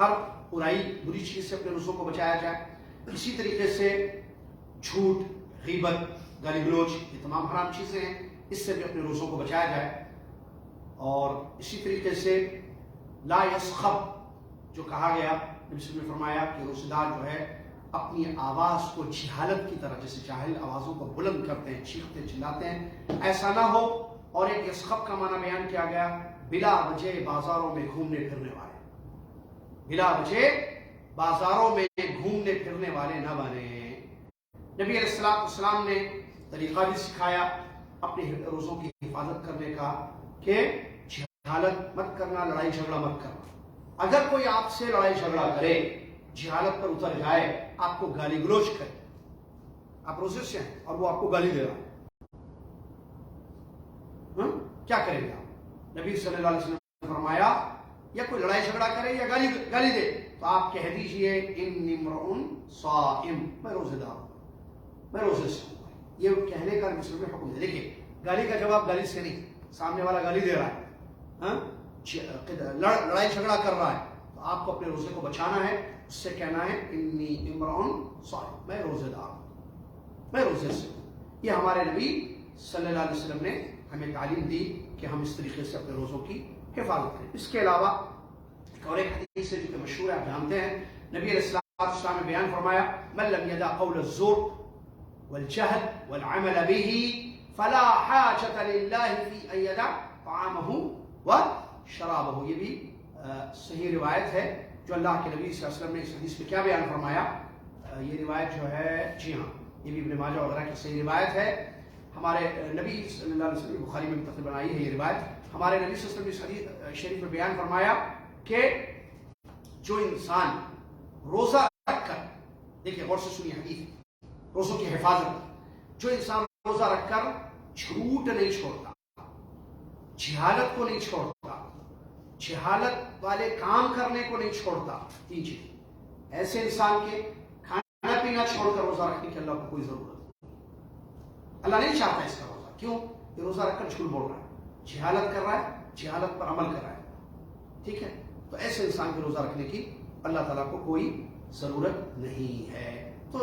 ہر برائی، بری چیز سے اپنے روزوں کو بچایا جائے. اسی طریقے سے جھوٹ، غیبت، گالی گلوچ، یہ تمام حرام چیزیں ہیں، اس سے بھی اپنے روزوں کو بچایا جائے. اور اسی طریقے سے لا یسخب جو کہا گیا، نبی صلی اللہ علیہ وسلم نے فرمایا کہ روزہ دار جو ہے اپنی آواز کو جہالت کی طرح، جیسے جاہل آوازوں کو بلند کرتے ہیں، چیختے چلاتے ہیں، ایسا نہ ہو. اور ایک یسخب کا معنی بیان کیا گیا، بلا وجہ بازاروں میں گھومنے پھرنے والے. بلا وجہ بازاروں میں گھومنے پھرنے والے نہ بنے. نبی علیہ السلام نے طریقہ بھی سکھایا اپنے روزوں کی حفاظت کرنے کا کہ جہالت مت کرنا، لڑائی جھگڑا مت کرنا. اگر کوئی آپ سے لڑائی جھگڑا کرے، جہالت پر اتر جائے، آپ کو گالی گلوچ کرے، آپ روزے سے ہیں اور وہ آپ کو گالی دے رہا ہے، کیا کریں گے آپ؟ نبی صلی اللہ علیہ وسلم نے فرمایا یا کوئی لڑائی جھگڑا کرے یا گالی دے تو آپ کہہ دیجئے انی امرؤ صائم، میں روزے دار ہوں، میں روزے سے ہوں۔ یہ کہنے کا مسلم میں حکم ہے۔ دیکھیے گالی کا جواب گالی سے نہیں، سامنے والا گالی دے رہا ہے، لڑائی جھگڑا کر رہا ہے، تو آپ کو اپنے روزے کو بچانا ہے، اس سے کہنا ہے انی امرؤ صائم، میں روزے دار ہوں، میں روزے سے ہوں۔ یہ ہمارے نبی صلی اللہ علیہ وسلم نے ہمیں تعلیم دی کہ ہم اس طریقے سے اپنے روزوں کی حفاظت کریں۔ اس کے علاوہ اور ایک حدیث ہے جو کہ مشہور ہے، آپ جانتے ہیں، نبی علیہ السلام نے بیان فرمایا من لم يدع قول الزور والجهل والعمل به فلا حاجة لله في أن يدع طعامه وشرابه۔ یہ بھی صحیح روایت ہے جو اللہ کے نبی صلی اللہ علیہ وسلم نے اس حدیث میں کیا بیان فرمایا۔ یہ روایت جو ہے، جی ہاں، یہ بھی ابن ماجہ وغیرہ کی صحیح روایت ہے۔ ہمارے نبی صلی اللہ علیہ وسلم بخاری میں تقریباً آئی ہے یہ روایت۔ ہمارے نبی صلی اللہ علیہ وسلم نے حدیث شریف میں بیان فرمایا کہ جو انسان روزہ رکھ کر، دیکھیے غور سے سنیے حدیث، روزوں کی حفاظت، جو انسان روزہ رکھ کر جھوٹ نہیں چھوڑتا، جہالت کو نہیں چھوڑتا، جہالت والے کام کرنے کو نہیں چھوڑتا، تین چیز، ایسے انسان کے کھانا پینا چھوڑ کر روزہ رکھنے کی اللہ کو کوئی ضرورت نہیں، اللہ نہیں چاہتا اس کا روزہ۔ کیوں؟ یہ روزہ رکھ کر جھوٹ بول رہا ہے، جہالت کر رہا ہے، جہالت پر عمل کر رہا ہے، ٹھیک ہے؟ تو ایسے انسان کے روزہ رکھنے کی اللہ تعالیٰ کو کوئی ضرورت نہیں ہے۔ تو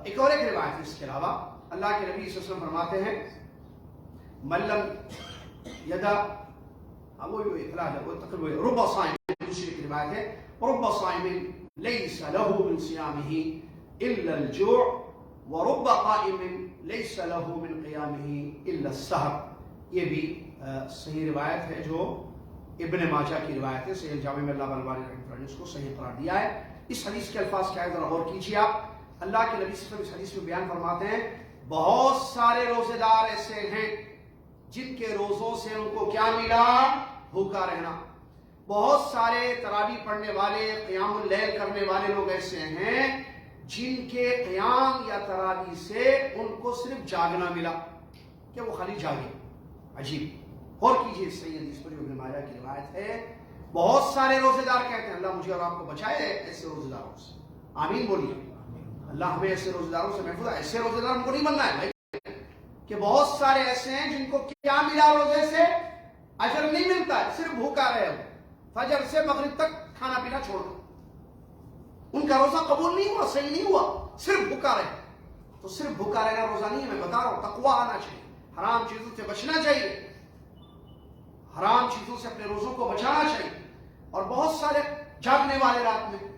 ایک اور ایک روایت ہے اس کے علاوہ، اللہ کے نبی صلی اللہ علیہ وسلم فرماتے ہیں من لم یدع، رب صائم، دوسری ایک روایت ہے رب صائم لیس له من صیامه الا الجوع ورب قائم لیس له من قیامه الا السحر۔ یہ بھی صحیح روایت ہے جو ابن ماجہ کی روایت ہے، صحیح الجامع میں اللہ البانی رحمۃ اللہ نے اس کو صحیح قرار دیا ہے۔ اس حدیث کے الفاظ کیا ہے ذرا غور کیجیے آپ۔ اللہ کے نبی صلی اللہ علیہ وسلم اس حدیث میں بیان فرماتے ہیں بہت سارے روزے دار ایسے ہیں جن کے روزوں سے ان کو کیا ملا؟ بھوکا رہنا۔ بہت سارے تراویح پڑھنے والے، قیام اللیل کرنے والے لوگ ایسے ہیں جن کے قیام یا تراویح سے ان کو صرف جاگنا ملا، کہ وہ خالی جاگے۔ عجیب، غور کیجیے اس صحیح حدیث پر جو ابن ماجہ کی روایت ہے۔ بہت سارے روزے دار کہتے ہیں اللہ مجھے اور آپ کو بچائے ایسے روزے داروں سے، آمین بولیے۔ اللہ ہمیں ایسے روزے داروں سے محفوظ ہے۔ ایسے روزے دار ہم کو نہیں بننا ہے بھائی، کہ بہت سارے ایسے ہیں جن کو کیا ملا؟ روزے سے اجر نہیں ملتا ہے، صرف بھوکا رہے ہو، فجر سے مغرب تک کھانا پینا چھوڑ دو، ان کا روزہ قبول نہیں ہوا، صحیح نہیں ہوا، صرف بھوکا رہے۔ تو صرف بھوکا رہنا روزہ نہیں ہے، میں بتا رہا ہوں تقویٰ آنا چاہیے، حرام چیزوں سے بچنا چاہیے، حرام چیزوں سے اپنے روزوں کو بچانا چاہیے۔ اور بہت سارے جاگنے والے رات میں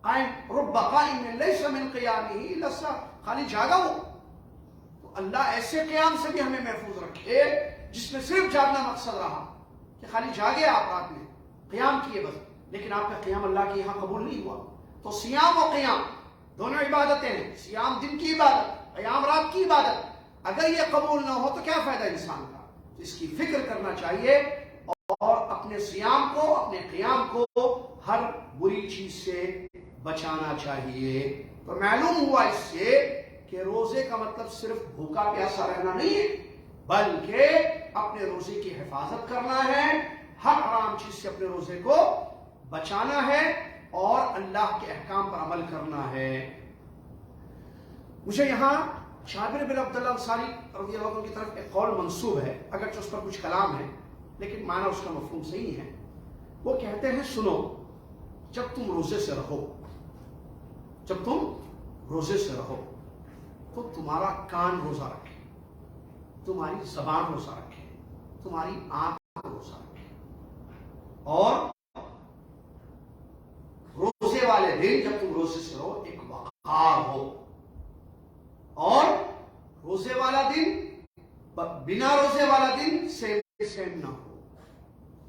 قائم، رب قائم لیس من قیامہ الا السحر، خالی جاگا ہو۔ تو اللہ ایسے قیام سے بھی ہمیں محفوظ رکھے جس میں صرف جاگنا مقصد رہا، کہ خالی جاگے آپ رات میں، قیام کیے بس، لیکن آپ کا قیام اللہ کے یہاں قبول نہیں ہوا۔ تو سیام و قیام دونوں عبادتیں ہیں، سیام دن کی عبادت، قیام رات کی عبادت، اگر یہ قبول نہ ہو تو کیا فائدہ انسان کا؟ اس کی فکر کرنا چاہیے اور اپنے سیام کو، اپنے قیام کو ہر بری چیز سے بچانا چاہیے۔ تو معلوم ہوا اس سے کہ روزے کا مطلب صرف بھوکا پیاسا رہنا نہیں ہے، بلکہ اپنے روزے کی حفاظت کرنا ہے، ہر حرام چیز سے اپنے روزے کو بچانا ہے اور اللہ کے احکام پر عمل کرنا ہے۔ مجھے یہاں جابر بن عبداللہ انصاری رضی اللہ عنہ کی طرف ایک قول منسوب ہے، اگرچہ اس پر کچھ کلام ہے لیکن معنی اس کا مفہوم صحیح ہے۔ وہ کہتے ہیں سنو، جب تم روزے سے رہو، جب تم روزے سے رہو تو تمہارا کان روزہ رکھے، تمہاری زبان روزہ رکھے، تمہاری آنکھ روزہ رکھے، اور روزے والے دن جب تم روزے سے رہو ایک وقار ہو، اور روزے والا دن بنا روزے والا دن سیم نہ ہو۔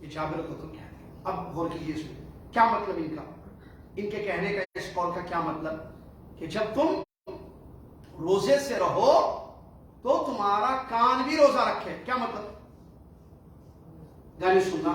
یہ جابر کو تم کہتے ہیں۔ اب غور کیجیے اس میں کیا مطلب ان کا، ان کے کہنے کا، اس قول کا کیا مطلب کہ جب تم روزے سے رہو تو تمہارا کان بھی روزہ رکھے۔ کیا مطلب؟ گانے سننا،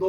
2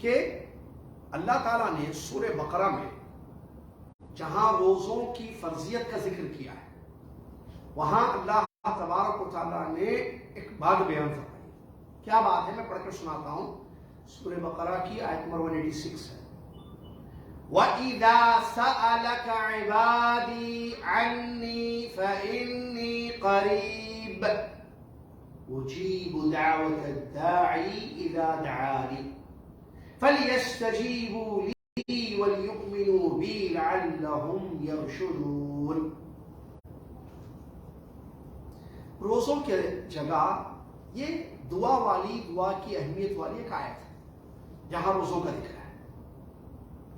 کہ اللہ تعالیٰ نے سورہ بقرہ میں جہاں روزوں کی فرضیت کا ذکر کیا ہے وہاں اللہ تبارک و تعالیٰ نے ایک بات بیان فرمائی. کیا بات ہے؟ میں پڑھ کر سناتا ہوں. سورہ بقرہ کی آیت نمبر 186 ہے. وَإِذَا سَأَلَكَ عِبَادِي عَنِّي فَإِنِّي قَرِيبٌ أُجِيبُ دَعْوَةَ الدَّاعِ إِذَا دَعَانِ فَلْيَسْتَجِيبُوا لِي وَلْيُؤْمِنُوا بِي لَعَلَّهُمْ يَرْشُدُونَ. روزوں کے جگہ یہ دعا والی، دعا کی اہمیت والی ایک آیت ہے جہاں روزوں کا ذکر ہے.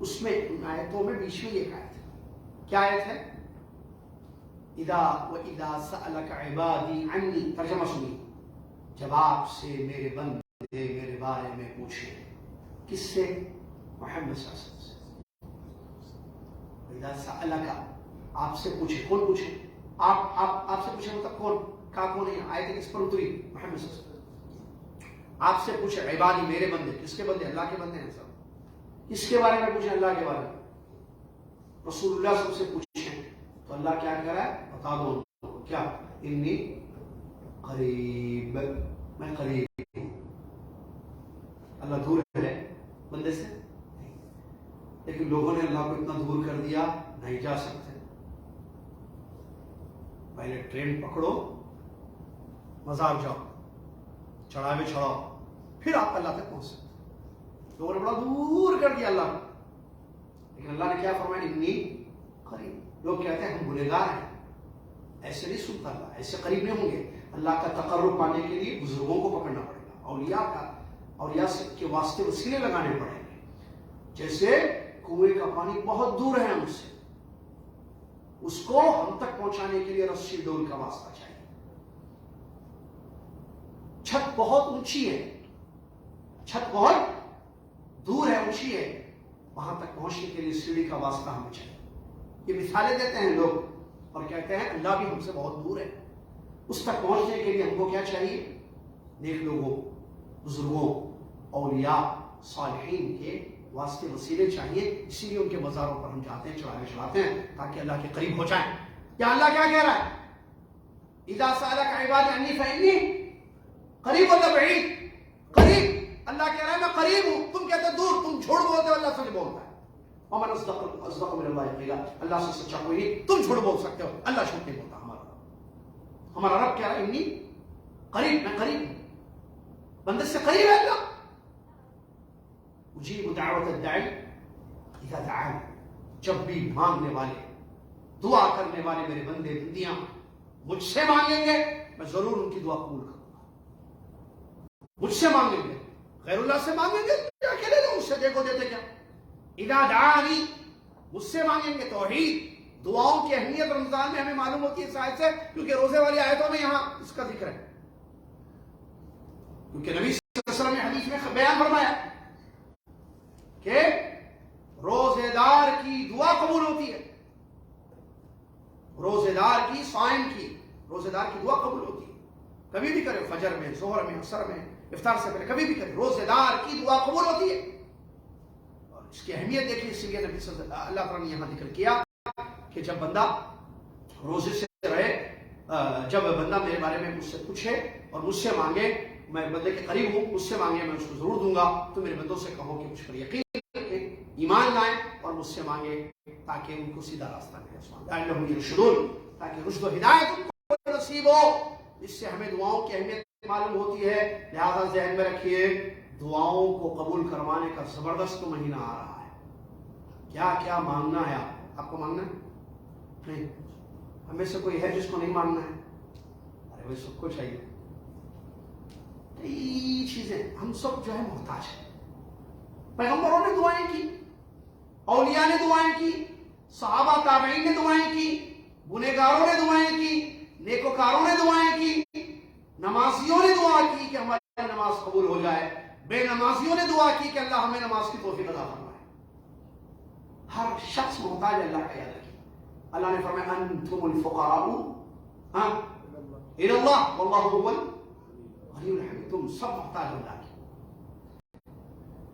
اس میں ان آیتوں میں بیچ میں ایک آیت ہے. کیا آیت ہے؟ وَإِذَا سَأَلَكَ عِبَادِي عَنِّي. ترجمہ سنیے. جب آپ سے میرے بندے میرے بارے میں پوچھیں. کس سے؟ محمد صلی اللہ علیہ وسلم سے. وَإِذَا سَأَلَكَ آپ سے پوچھے. کون پوچھے؟ آپ سے پوچھے مطلب کون؟ کون ہے؟ آیت کس پر اتری؟ محمد صلی اللہ علیہ وسلم. آپ سے پوچھے عبادی میرے بندے. کس کے بندے؟ اللہ کے بندے ہیں سب. کس کے بارے میں پوچھیں؟ اللہ کے بارے میں. رسول اللہ صلی اللہ علیہ وسلم سے پوچھیں تو اللہ کیا کہہ رہا ہے؟ بتا دو کیا؟ انی قریب، میں قریب ہوں. اللہ دور ہے بندے سے نہیں، لیکن لوگوں نے اللہ کو اتنا دور کر دیا نہیں جا سکتے. پہلے ٹرین پکڑو، مزار جاؤ، چڑھاوے چڑھاؤ، پھر آپ اللہ تک پہنچ سکتے. لوگوں نے بڑا دور کر دیا اللہ کو، لیکن اللہ نے کیا فرمایا؟ انی قریب. لوگ کہتے ہیں ہم گنہگار ہیں. ایسے نہیں سنتا اللہ، ایسے قریب نہیں ہوں گے. اللہ کا تقرب پانے کے لیے بزرگوں کو پکڑنا پڑے گا، اولیاء کے واسطے وسیلے لگانے پڑیں گے. جیسے کنویں کا پانی بہت دور ہے ہم سے، اس کو ہم تک پہنچانے کے لیے رسی ڈول کا واسطہ چاہیے. چھت بہت اونچی ہے، چھت بہت دور ہے، اونچی ہے، وہاں تک پہنچنے کے لیے سیڑھی کا واسطہ ہمیں چاہیے. یہ مثالیں دیتے ہیں لوگ اور کہتے ہیں اللہ بھی ہم سے بہت دور ہے. اس تک پہنچنے کے لیے ہم کو کیا چاہیے؟ نیک لوگوں، بزرگوں، اولیاء، صالحین کے واسطے وسیلے چاہیے. اسی لیے ان کے مزاروں پر ہم جاتے ہیں، چڑھاتے ہیں تاکہ اللہ کے قریب ہو جائیں. یا اللہ کیا کہہ رہا ہے؟ اذا سألك عبادي عني فإني قریب ولا بعید؟ قریب. اللہ کہہ رہا ہے میں قریب ہوں. تم کہتے ہو دور، تم جھوٹ بولتے ہو، اللہ سچ بولتا ہے. ومن اصدق من اللہ قیلا. اللہ سے سچا کوئی نہیں. تم جھوٹ بول سکتے ہو، اللہ جھوٹ نہیں بولتا. ہمارا رب کہہ رہا ہے انی قریب، میں قریب ہوں. بندے سے قریب ہے اللہ. اجیب دعوت الداعی اذا دعان. جب بھی مانگنے والے، دعا کرنے والے میرے بندے بندیاں مجھ سے مانگیں گے میں ضرور ان کی دعا قبول کروں گا. مجھ سے مانگیں گے، غیر اللہ سے مانگیں گے کیا اکیلے لوگ اس سے دیکھو دیتے کیا؟ اذا دعانی، مجھ سے مانگیں گے. توحید، دعاؤں کی اہمیت رمضان میں ہمیں معلوم ہوتی ہے اس آیت سے، کیونکہ روزے والی آیتوں میں یہاں اس کا ذکر ہے. کیونکہ نبی صلی اللہ علیہ وسلم نے حدیث میں بیان فرمایا کہ روزے دار کی دعا قبول ہوتی ہے. روزے دار کی، صائم کی، روزے دار کی دعا قبول ہوتی ہے. کبھی بھی کرے، فجر میں، ظہر میں، عصر میں، افطار سے پہلے کبھی بھی کرے، روزے دار کی دعا قبول ہوتی ہے. اور اس کی اہمیت دیکھیے، اس لیے نبی صلی اللہ تعالیٰ نے یہاں ذکر کیا کہ جب بندہ روزے سے رہے، جب بندہ میرے بارے میں مجھ سے پوچھے اور مجھ سے مانگے، میں بندے کے قریب ہوں، مجھ سے مانگے میں اس کو ضرور دوں گا. تو میرے بندوں سے کہو کہ مجھ پر یقین رکھیں، ایمان لائیں اور مجھ سے مانگے تاکہ ان کو سیدھا راستہ ملے. تاکہ رشد و ہدایت ان کو نصیب ہو. اس سے ہمیں دعاؤں کی اہمیت معلوم ہوتی ہے. لہذا ذہن میں رکھیے، دعاؤں کو قبول کروانے کا زبردست مہینہ آ رہا ہے. کیا کیا مانگنا ہے آپ کو مانگنا ہے؟ نہیں. ہمیں سے کوئی ہے جس کو نہیں مانگنا ہے؟ ارے بھائی سب کو چاہیے. کئی چیزیں ہم سب جو ہے محتاج ہیں. پیغمبروں نے دعائیں کی، اولیاء نے دعائیں کی، صحابہ تابعین نے دعائیں کی، گنہگاروں نے دعائیں کی، نیکوکاروں نے دعائیں کی، نمازیوں نے دعا کی کہ ہماری نماز قبول ہو جائے، بے نمازیوں نے دعا کی کہ اللہ ہمیں نماز کی توفیق عطا فرمائے. ہر شخص محتاج ہے. اللہ کا یاد رکھیے. اللہ نے فرمایا انتم الفقراء الی اللہ واللہ هو الغنی الحمید. تم سب محتاج اللہ کی.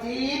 3,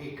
1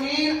3,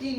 3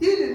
3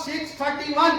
6:31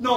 9,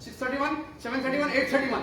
6:31, 7:31,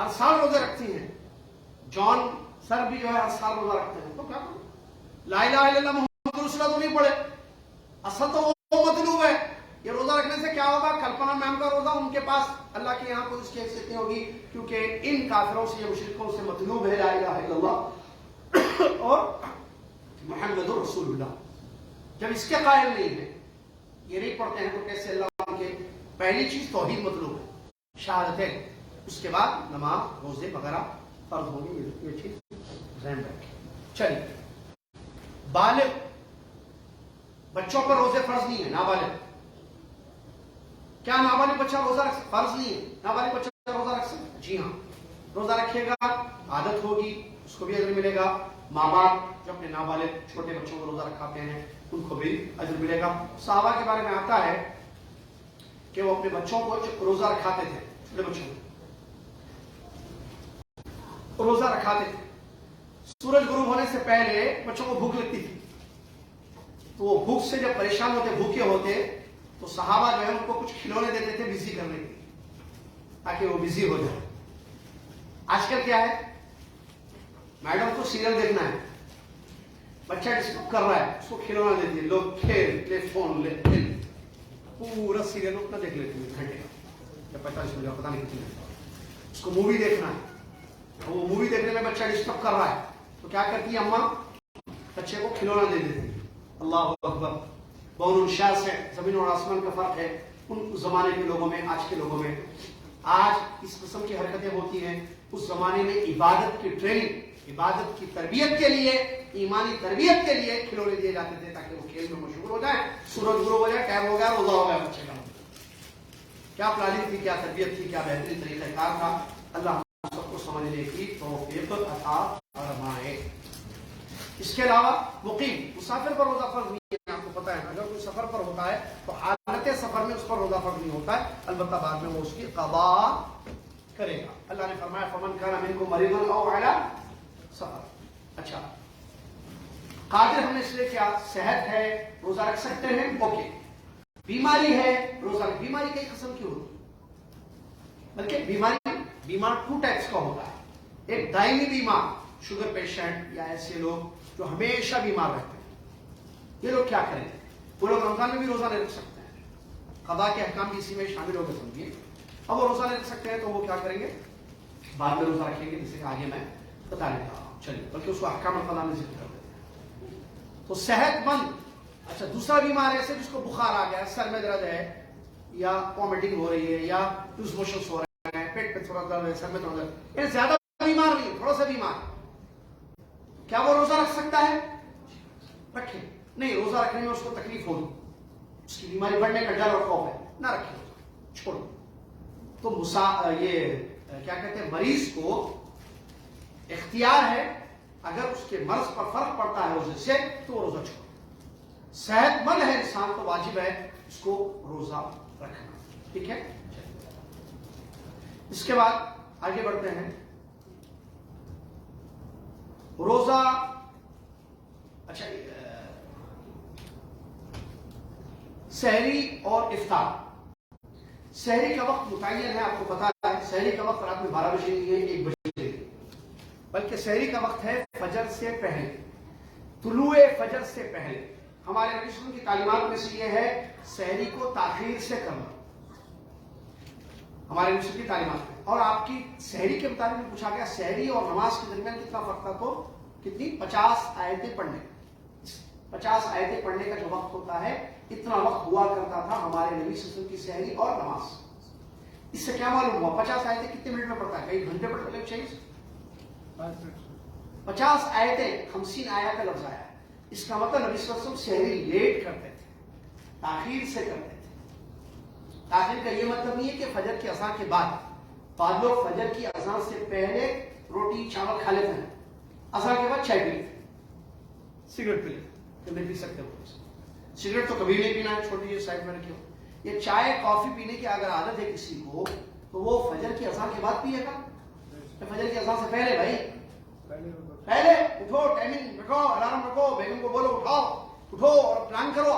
ہر سال روزے رکھتی ہیں، جان سر بھی جو ہے ہر سال روزہ رکھتے ہیں، تو کیا کرو؟ لا الہ الا اللہ محمد رسول اللہ تو نہیں پڑھے، اصل تو وہ مطلوب ہے۔ یہ روزہ رکھنے سے کیا ہوگا؟ کلپنا میم کا روزہ ان کے پاس اللہ کے یہاں کوئی اس کی حیثیت نہیں ہوگی، کیونکہ ان کافروں سے، یہ مشرکوں سے مطلوب ہے لا الہ الا اللہ اور محمد رسول اللہ۔ جب اس کے قائل نہیں ہے، یہ نہیں پڑھتے ہیں، تو کیسے اللہ کے؟ پہلی چیز توحید مطلوب ہے، شہادتیں، اس کے بعد نماز روزے وغیرہ فرض ہوگی، یہ چیز ذہن رکھیں۔ چلیے، بالغ بچوں پر روزے فرض نہیں ہے، نابالغ۔ کیا نابالغ بچہ روزہ رکھ سکتا؟ فرض نہیں ہے، نابالغ بچہ روزہ رکھ سکتا؟ جی ہاں، روزہ رکھے گا، عادت ہوگی، اس کو بھی اجر ملے گا۔ ماں باپ جو اپنے نابالغ چھوٹے بچوں کو روزہ رکھاتے ہیں ان کو بھی اجر ملے گا۔ صحابہ کے بارے میں آتا ہے کہ وہ اپنے بچوں کو روزہ رکھاتے تھے، چھوٹے بچوں کو روزہ رکھاتے تھے۔ سورج غروب ہونے سے پہلے بچوں کو بھوک لگتی تھی، تو وہ بھوک سے جب پریشان ہوتے، بھوکے ہوتے، تو صحابہ جو ہے ان کو کچھ کھلونے دیتے تھے بزی کرنے کے لیے، تاکہ وہ بزی ہو جائے۔ آج کل کیا ہے؟ میڈم کو سیریل دیکھنا ہے، بچہ ڈسٹرب کر رہا ہے، اس کو کھلونا دیتی ہے، لوگ کھیل لے، فون لے، پورا سیریل اپنا دیکھ لیتے ہیں گھنٹے کا، 45 منٹ کا، پتا نہیں کتنے۔ اس کو مووی دیکھنا ہے، وہ مووی دیکھنے میں بچہ ڈسٹرب کر رہا ہے، تو کیا کرتی ہے اماں؟ بچے کو کھلونا دے دیتی ہے۔ اللہ اکبر، بون شاس ہے، زمین اور آسمان کا فرق ہے ان زمانے کے لوگوں میں آج کے لوگوں میں۔ آج اس قسم کی حرکتیں ہوتی ہیں، اس زمانے میں عبادت کی ٹریننگ، عبادت کی تربیت کے لیے، ایمانی تربیت کے لیے کھلونے دیے جاتے تھے تاکہ وہ کھیل میں مشغول ہو جائیں، سورج غروب ہو جائے، ٹائم ہو گیا، روزہ ہو گیا بچے کا۔ کیا پلاننگ تھی، کیا تربیت تھی، کیا بہترین طریقہ کار تھا۔ اللہ ہم سب کو سمجھنے کی توفیق عطا فرمائے۔ اس کے علاوہ مقیم، مسافر پر روزہ فرض نہیں ہے، آپ کو پتا ہے، اگر کوئی سفر پر ہوتا ہے تو حالت سفر میں اس پر روزہ فرض نہیں ہوتا ہے، البتہ بعد میں وہ اس کی قضا کرے گا۔ اللہ نے فرمایا فمن کان منکم مریضا او علی سفر۔ اچھا، قادر ہم نے اس لیے کیا؟ صحت ہے، روزہ رکھ سکتے ہیں، اوکے۔ بیماری ہے، روزہ رکھ۔ بیماری کئی قسم کی ہوتی ہے، بلکہ بیمار 2 ٹائپس کا ہوتا ہے۔ ایک دائمی بیمار، شوگر پیشنٹ یا ایسے لوگ جو ہمیشہ بیمار رہتے ہیں، یہ لوگ کیا کریں؟ وہ لوگ رمضان میں بھی روزہ نہیں رکھ سکتے ہیں، قضا کے احکام بھی اسی میں شامل ہو گئے، سمجھیے۔ اب وہ روزہ نہیں رکھ سکتے ہیں تو وہ کیا کریں گے؟ بعد میں روزہ رکھیں گے، جسے کہ آگے میں بتا دیتا ہوں، چلیے، بلکہ اس کو احکام القضاء میں ذکر کر دیتے ہیں۔ تو صحت مند، اچھا، دوسرا بیمار ایسے جس کو بخار آ گیا، سر میں درد ہے، یا وامٹنگ ہو رہی ہے، یا لوز موشنز ہو رہے ہیں، پیٹ پہ تھوڑا درد ہے، سر میں تھوڑا درد ہے، زیادہ بیمار نہیں، تھوڑا سا بیمار، کیا وہ روزہ رکھ سکتا ہے؟ رکھے نہیں، روزہ رکھنے میں اس کو تکلیف ہوگی، اس کی بیماری بڑھنے کا ڈر اور خوف ہے، نہ رکھے، چھوڑو۔ تو یہ کیا کہتے ہیں، مریض کو اختیار ہے، اگر اس کے مرض پر فرق پڑتا ہے روزے سے تو وہ روزہ چھوڑے۔ صحت مند ہے انسان تو واجب ہے اس کو روزہ رکھنا، ٹھیک ہے۔ اس کے بعد آگے بڑھتے ہیں، روزہ، اچھا، سحری اور افطار۔ سحری کا وقت متعین ہے، آپ کو پتا ہے، سحری کا وقت رات میں 12 بجے نہیں ہے، 1 بجے، بلکہ سحری کا وقت ہے فجر سے پہلے، طلوع فجر سے پہلے۔ ہمارے نبی صلی اللہ علیہ وسلم کی تعلیمات میں سے یہ ہے سحری کو تاخیر سے کرنا، ہمارے نبی صلی اللہ علیہ وسلم کی تعلیمات میں۔ اور آپ کی سحری کے مطابق میں پوچھا گیا سحری اور نماز کے درمیان کتنا فرق تھا، تو کتنی؟ 50 آیتیں پڑھنے، 50 آیتیں پڑھنے کا جو وقت ہوتا ہے، اتنا وقت ہوا کرتا تھا ہمارے نبی صلی اللہ علیہ وسلم کی سحری اور نماز۔ اس سے کیا معلوم ہوا؟ 50 آیتیں کتنے منٹ میں پڑھتا ہے؟ کئی گھنٹے پڑھتا ہے، چاہیے 50 آیتیں، 50 آیات کا لفظ آیا ہے۔ اس کا مطلب نبی صلی اللہ علیہ وسلم سحری لیٹ کرتے تھے، تاخیر سے کرتے تھے۔ تاخیر کا یہ مطلب نہیں ہے کہ فجر کی اذان کے بعد لوگ فجر کی اذان سے پہلے روٹی چاول کھا لیتے ہیں، اذان کے بعد چائے پی لیتے ہیں، سگریٹ پی لیتے ہیں، کہ نہیں پی سکتے ہو، سگریٹ تو کبھی نہیں پینا ہے، چھوڑ دیجیے، سائڈ میں رکھیے۔ یہ چائے کافی پینے کی اگر عادت ہے کسی کو تو وہ فجر کی اذان کے بعد پیے گا، فجر کی اذان سے پہلے؟ بھائی پہلے اٹھو، ٹائمنگ رکھو، الارم رکھو، بیگم کو بولو اٹھو اور پلان کرو۔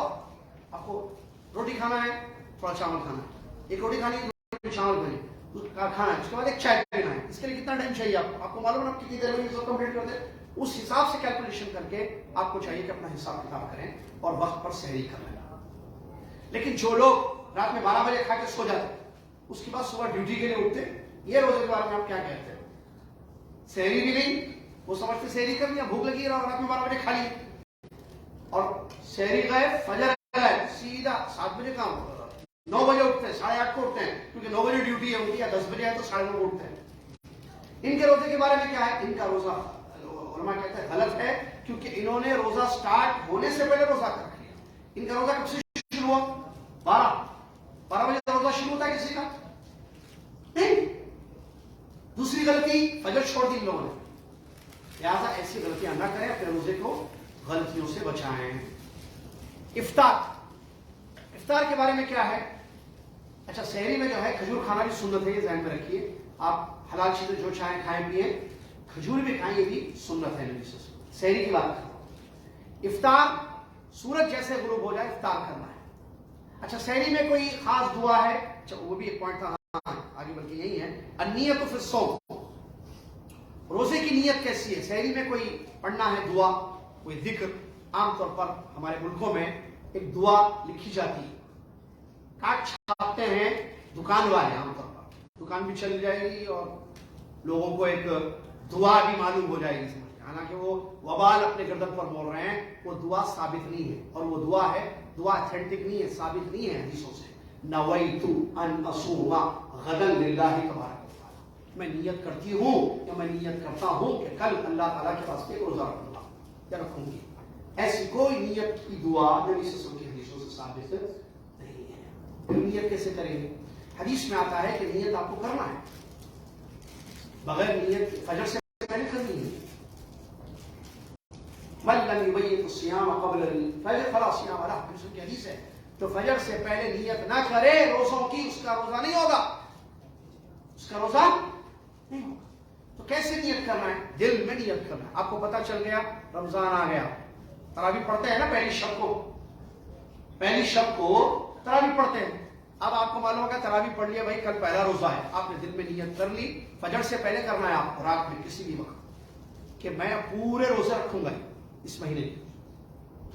آپ کو روٹی کھانا ہے، تھوڑا چاول کھانا ہے، ایک روٹی کھانی ہے، چاول کھانی، کا کھانا ہے, اس کے بعد ایک چائے پینا ہے, اس کے لیے کتنا ٹائم چاہیے آپ کو معلوم ہے آپ کتنی دیر میں یہ کمپلیٹ کرتے ہیں, اس حساب سے کیلکولیشن کر کے آپ کو چاہیے کہ اپنا حساب کتاب کریں اور وقت پر سحری کر لیں. لیکن جو لوگ رات میں 12 بجے کھا کے سو جاتے ہیں, اس کے بعد صبح ڈیوٹی کے لیے اٹھتے, یہ روزے کے بارے میں آپ کیا کہتے ہیں؟ سحری بھی نہیں, وہ سمجھتے سحری کر لیا, بھوک لگی رہا, رات میں 12 بجے کھا لی, اور سحری گئے, فجر گئے, سیدھا 7 بجے کام ہوتا تھا, 9 بجے اٹھتے ہیں, 8:30 کو اٹھتے ہیں, کیونکہ 9 بجے ڈیوٹی ہے ان کی, یا 10 بجے ہے تو 9:30 کو اٹھتے ہیں. ان کے روزے کے بارے میں کیا ہے؟ ان کا روزہ علماء کہتے ہیں غلط ہے, کیونکہ انہوں نے روزہ سٹارٹ ہونے سے پہلے روزہ کر لیا. ان کا روزہ کب سے شروع ہوا؟ 12 بجے روزہ شروع ہوتا ہے کسی کا نہیں. دوسری غلطی, فجر چھوڑ دی ان لوگوں نے. لہٰذا ایسی غلطیاں نہ کریں, اپنے روزے کو غلطیوں سے بچائیں. افطار کے بارے میں کیا ہے؟ اچھا, سحری میں جو ہے کھجور کھانا بھی سنت ہے, یہ ذہن میں رکھیے. آپ حلال چیزیں جو چاہیں کھائیں پیئیں, کھجور بھی کھائیں, یہ بھی سنت ہے نبی صلی اللہ علیہ وسلم. سحری کی بات کر رہا ہوں. افطار, سورج جیسے غروب ہو جائے افطار کرنا ہے. اچھا, سحری میں کوئی خاص دعا ہے؟ اچھا, وہ بھی ایک پوائنٹ تھا آگے, بلکہ یہی ہے, النیت فی الصوم. روزے کی نیت کیسی ہے؟ سحری میں کوئی پڑھنا ہے دعا, کوئی ذکر. عام طور پر ہمارے ملکوں میں ایک دعا لکھی جاتی ہے, کاٹ چھاپتے ہیں دکان والے, عام طور پر دکان بھی چل جائے گی اور لوگوں کو ایک دعا بھی معلوم ہو جائے گی. حالانکہ وہ وبال اپنے گردن پر بول رہے ہیں, وہ دعا ثابت نہیں ہے, اور وہ دعا ہے, دعا اتھینٹک نہیں ہے, ثابت نہیں ہے حدیثوں سے. نویت ان اصوم غدا للہ تبارک و تعالی, میں نیت کرتی ہوں یا میں نیت کرتا ہوں کہ کل اللہ تعالیٰ کے واسطے روزہ رکھوں گا یا رکھوں گی. ایسی کوئی نیت کی دعا نبی صلی اللہ علیہ وسلم کی حدیثوں سے ثابت نہیں ہے. پھر نیت کیسے کریں گے؟ حدیث میں آتا ہے کہ نیت آپ کو کرنا ہے, بغیر نیت فجر سے پہلے کرنی ہے. من لم يبيت الصيام قبل الفجر فلا صيام له, کی حدیث ہے. جو فجر سے پہلے نیت نہ کرے روزوں کی, اس کا روزہ نہیں ہوگا, اس کا روزہ نہیں ہوگا. تو کیسے نیت کرنا ہے؟ دل میں نیت کرنا ہے. آپ کو پتا چل گیا رمضان آ گیا, تراویح پڑھتے ہیں نا پہلی شب کو تراویح پڑھتے ہیں. اب آپ کو معلوم ہوگا تراویح پڑھ لیا, بھائی کل پہلا روزہ ہے, آپ نے دل میں نیت کر لی. فجر سے پہلے کرنا ہے آپ کو, رات میں کسی بھی وقت, کہ میں پورے روزے رکھوں گا اس مہینے کی.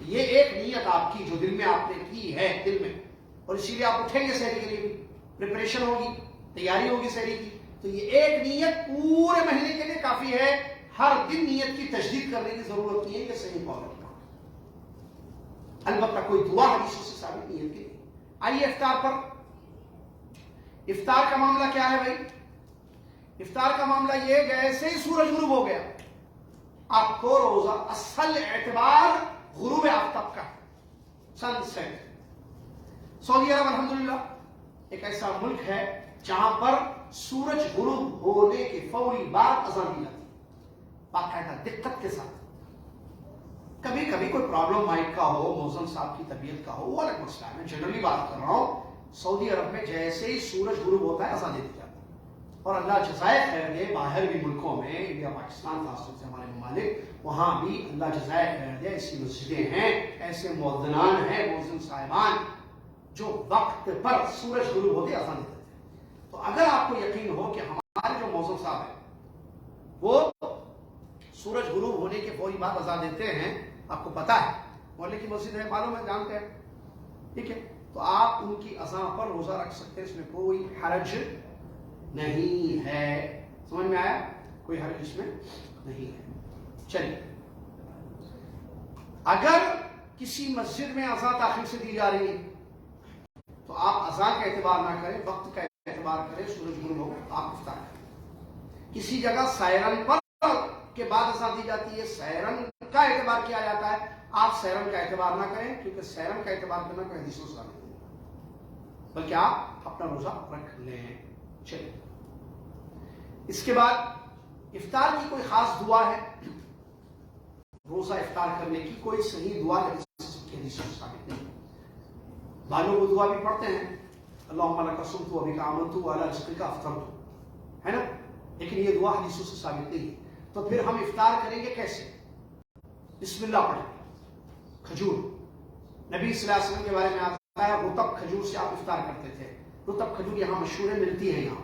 یہ ایک نیت آپ کی جو دل میں آپ نے کی ہے دل میں, اور اسی لیے آپ اٹھیں گے سحری کے لیے بھی, پریپریشن ہوگی, تیاری ہوگی سحری کی. تو یہ ایک نیت پورے مہینے کے لیے کافی ہے. ہر دن نیت کی تجدید کرنے کی ضرورت نہیں ہے کہ صحیح فالو کرنا. البتہ کوئی دعا حدیثوں سے ثابت نیت کی. آئیے افطار پر. افطار کا معاملہ کیا ہے بھائی؟ افطار کا معاملہ یہ, جیسے ہی سورج غروب ہو گیا آپ کو روزہ, اصل اعتبار غروب آفتاب کا, سن سیٹ. سعودی عرب الحمدللہ ایک ایسا ملک ہے جہاں پر سورج غروب ہونے کے فوری بعد اذان دی جاتی ہے, باقاعدہ دقت کے ساتھ. کبھی کبھی کوئی پرابلم مائک کا ہو, موزن صاحب کی طبیعت کا ہو, وہ الگ مسئلہ ہے. میں جنرلی بات کر رہا ہوں. سعودی عرب میں جیسے ہی سورج غروب ہوتا ہے اذان دے دی جاتی ہے. اور اللہ جزائے خیر دے, باہر بھی ملکوں میں, انڈیا پاکستان خاص طور سے ہمارے ممالک, وہاں بھی اللہ جزائے خیر دے, ایسی مسجدیں ہیں, ایسے مؤذنان ہیں, مؤذن صاحبان, جو وقت پر سورج غروب ہوتے اذان دیتے ہیں. تو اگر آپ کو یقین ہو کہ ہمارے جو مؤذن صاحب ہیں وہ سورج غروب ہونے کے فوری بعد اذان دیتے ہیں, آپ کو پتا ہے محلے کی مسجد ہے, معلوم ہے, جانتے ہیں, ٹھیک ہے, تو آپ ان کی اذان پر روزہ رکھ سکتے ہیں, اس میں کوئی حرج نہیں ہے. سمجھ میں آیا؟ کوئی حرج اس میں نہیں ہے. چلیے, اگر کسی مسجد میں اذان تاخیر سے دی جا رہی ہے تو آپ اذان کا اعتبار نہ کریں, وقت کا اعتبار کریں. سورج غروب ہو آپ افطار کریں. کسی جگہ سائرن پر کے بعد اذان دی جاتی ہے, سائرن کا اعتبار کیا جاتا ہے, آپ سائرن کا اعتبار نہ کریں, کیونکہ سائرن کا اعتبار کرنا کوئی حدیثوں سے ثابت نہیں, بلکہ آپ اپنا روزہ رکھ لیں. چلیے, اس کے بعد افطار کی کوئی خاص دعا ہے؟ روزہ افطار کرنے کی کوئی صحیح دعا حدیثوں سے ثابت نہیں. بعض لوگ دعا بھی پڑھتے ہیں, اللہم لک صمت و بک آمنت و علی رزقک افطرت, ہے نا, لیکن یہ دعا حدیثوں سے ثابت نہیں ہے. تو پھر ہم افطار کریں گے کیسے؟ بسم اللہ پڑھیں. کھجور, نبی صلی اللہ علیہ وسلم کے بارے میں آتا ہے رطب کھجور سے آپ افطار کرتے تھے. رطب کھجور یہاں مشہور ہے, ملتی ہے یہاں.